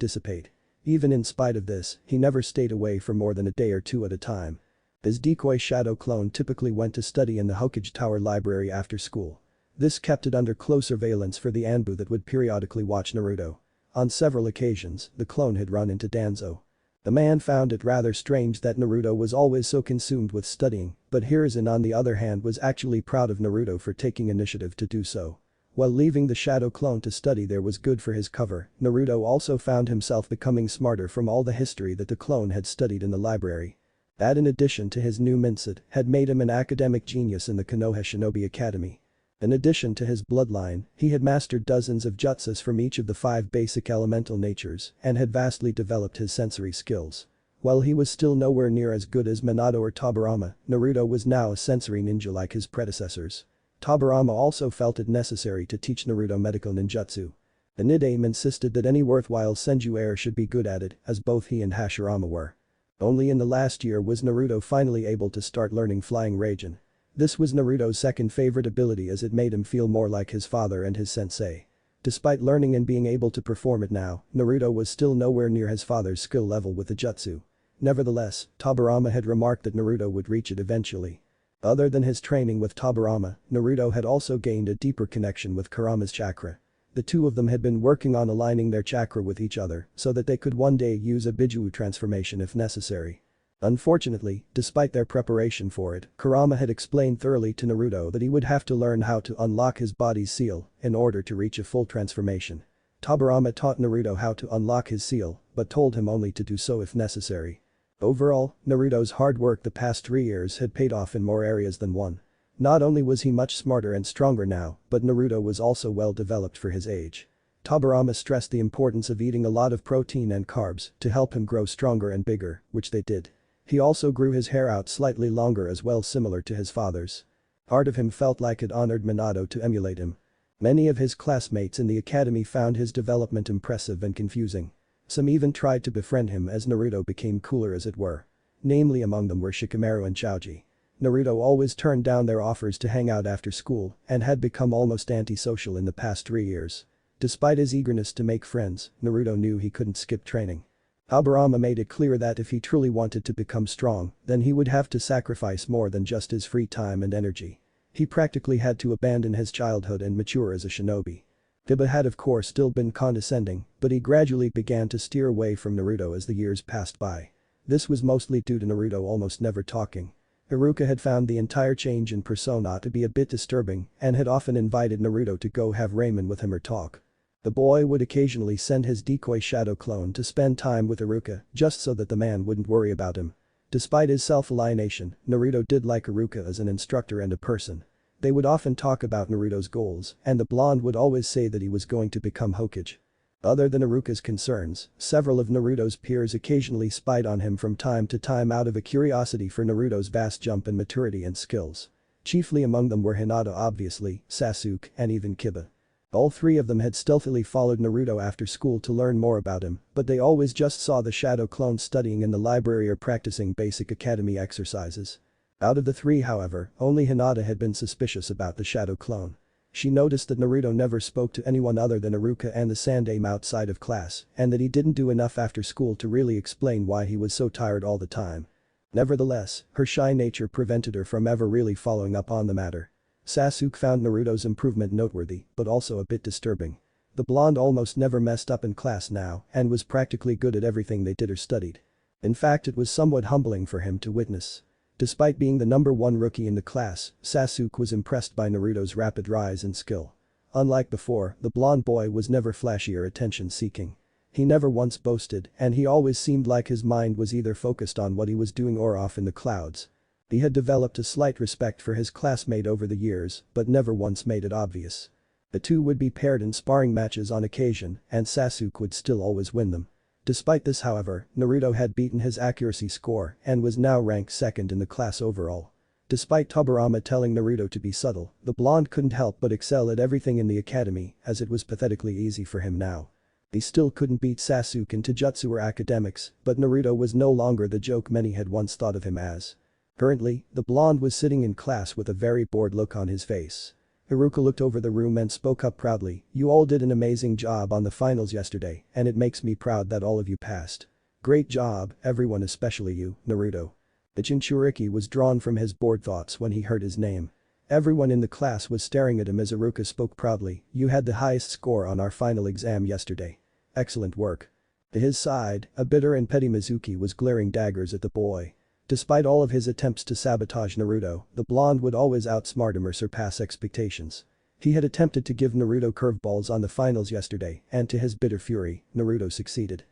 dissipate. Even in spite of this, he never stayed away for more than a day or two at a time. His decoy shadow clone typically went to study in the Hokage Tower library after school. This kept it under close surveillance for the Anbu that would periodically watch Naruto. On several occasions, the clone had run into Danzo. The man found it rather strange that Naruto was always so consumed with studying, but Hiruzen on the other hand was actually proud of Naruto for taking initiative to do so. While leaving the shadow clone to study there was good for his cover, Naruto also found himself becoming smarter from all the history that the clone had studied in the library. That in addition to his new Minset had made him an academic genius in the Konoha Shinobi Academy. In addition to his bloodline, he had mastered dozens of jutsus from each of the 5 basic elemental natures and had vastly developed his sensory skills. While he was still nowhere near as good as Minato or Tobirama, Naruto was now a sensory ninja like his predecessors. Tobirama also felt it necessary to teach Naruto medical ninjutsu. The Nidaime insisted that any worthwhile Senju heir should be good at it, as both he and Hashirama were. Only in the last year was Naruto finally able to start learning Flying Raijin. This was Naruto's second favorite ability as it made him feel more like his father and his sensei. Despite learning and being able to perform it now, Naruto was still nowhere near his father's skill level with the jutsu. Nevertheless, Tobirama had remarked that Naruto would reach it eventually. Other than his training with Tobirama, Naruto had also gained a deeper connection with Kurama's chakra. The two of them had been working on aligning their chakra with each other so that they could one day use a Biju transformation if necessary. Unfortunately, despite their preparation for it, Kurama had explained thoroughly to Naruto that he would have to learn how to unlock his body's seal in order to reach a full transformation. Tobirama taught Naruto how to unlock his seal, but told him only to do so if necessary. Overall, Naruto's hard work the past 3 years had paid off in more areas than one. Not only was he much smarter and stronger now, but Naruto was also well developed for his age. Tobirama stressed the importance of eating a lot of protein and carbs to help him grow stronger and bigger, which they did. He also grew his hair out slightly longer as well, similar to his father's. Part of him felt like it honored Minato to emulate him. Many of his classmates in the academy found his development impressive and confusing. Some even tried to befriend him as Naruto became cooler as it were. Namely among them were Shikamaru and Choji. Naruto always turned down their offers to hang out after school and had become almost antisocial in the past 3 years. Despite his eagerness to make friends, Naruto knew he couldn't skip training. Tobirama made it clear that if he truly wanted to become strong, then he would have to sacrifice more than just his free time and energy. He practically had to abandon his childhood and mature as a shinobi. Hiba had of course still been condescending, but he gradually began to steer away from Naruto as the years passed by. This was mostly due to Naruto almost never talking. Iruka had found the entire change in persona to be a bit disturbing and had often invited Naruto to go have ramen with him or talk. The boy would occasionally send his decoy shadow clone to spend time with Iruka just so that the man wouldn't worry about him. Despite his self-alienation, Naruto did like Iruka as an instructor and a person. They would often talk about Naruto's goals, and the blonde would always say that he was going to become Hokage. Other than Iruka's concerns, several of Naruto's peers occasionally spied on him from time to time out of a curiosity for Naruto's vast jump in maturity and skills. Chiefly among them were Hinata obviously, Sasuke, and even Kiba. All 3 of them had stealthily followed Naruto after school to learn more about him, but they always just saw the shadow clone studying in the library or practicing basic academy exercises. Out of the 3 however, only Hinata had been suspicious about the shadow clone. She noticed that Naruto never spoke to anyone other than Iruka and the Sandaime outside of class, and that he didn't do enough after school to really explain why he was so tired all the time. Nevertheless, her shy nature prevented her from ever really following up on the matter. Sasuke found Naruto's improvement noteworthy, but also a bit disturbing. The blonde almost never messed up in class now and was practically good at everything they did or studied. In fact, it was somewhat humbling for him to witness. Despite being the number 1 rookie in the class, Sasuke was impressed by Naruto's rapid rise in skill. Unlike before, the blonde boy was never flashy or attention-seeking. He never once boasted, and he always seemed like his mind was either focused on what he was doing or off in the clouds. He had developed a slight respect for his classmate over the years, but never once made it obvious. The 2 would be paired in sparring matches on occasion, and Sasuke would still always win them. Despite this however, Naruto had beaten his accuracy score and was now ranked 2nd in the class overall. Despite Tobirama telling Naruto to be subtle, the blonde couldn't help but excel at everything in the academy as it was pathetically easy for him now. He still couldn't beat Sasuke in Taijutsu or academics, but Naruto was no longer the joke many had once thought of him as. Currently, the blonde was sitting in class with a very bored look on his face. Iruka looked over the room and spoke up proudly, "You all did an amazing job on the finals yesterday, and it makes me proud that all of you passed. Great job, everyone, especially you, Naruto." The Jinchuriki was drawn from his bored thoughts when he heard his name. Everyone in the class was staring at him as Iruka spoke proudly, "You had the highest score on our final exam yesterday. Excellent work." To his side, a bitter and petty Mizuki was glaring daggers at the boy. Despite all of his attempts to sabotage Naruto, the blonde would always outsmart him or surpass expectations. He had attempted to give Naruto curveballs on the finals yesterday, and to his bitter fury, Naruto succeeded.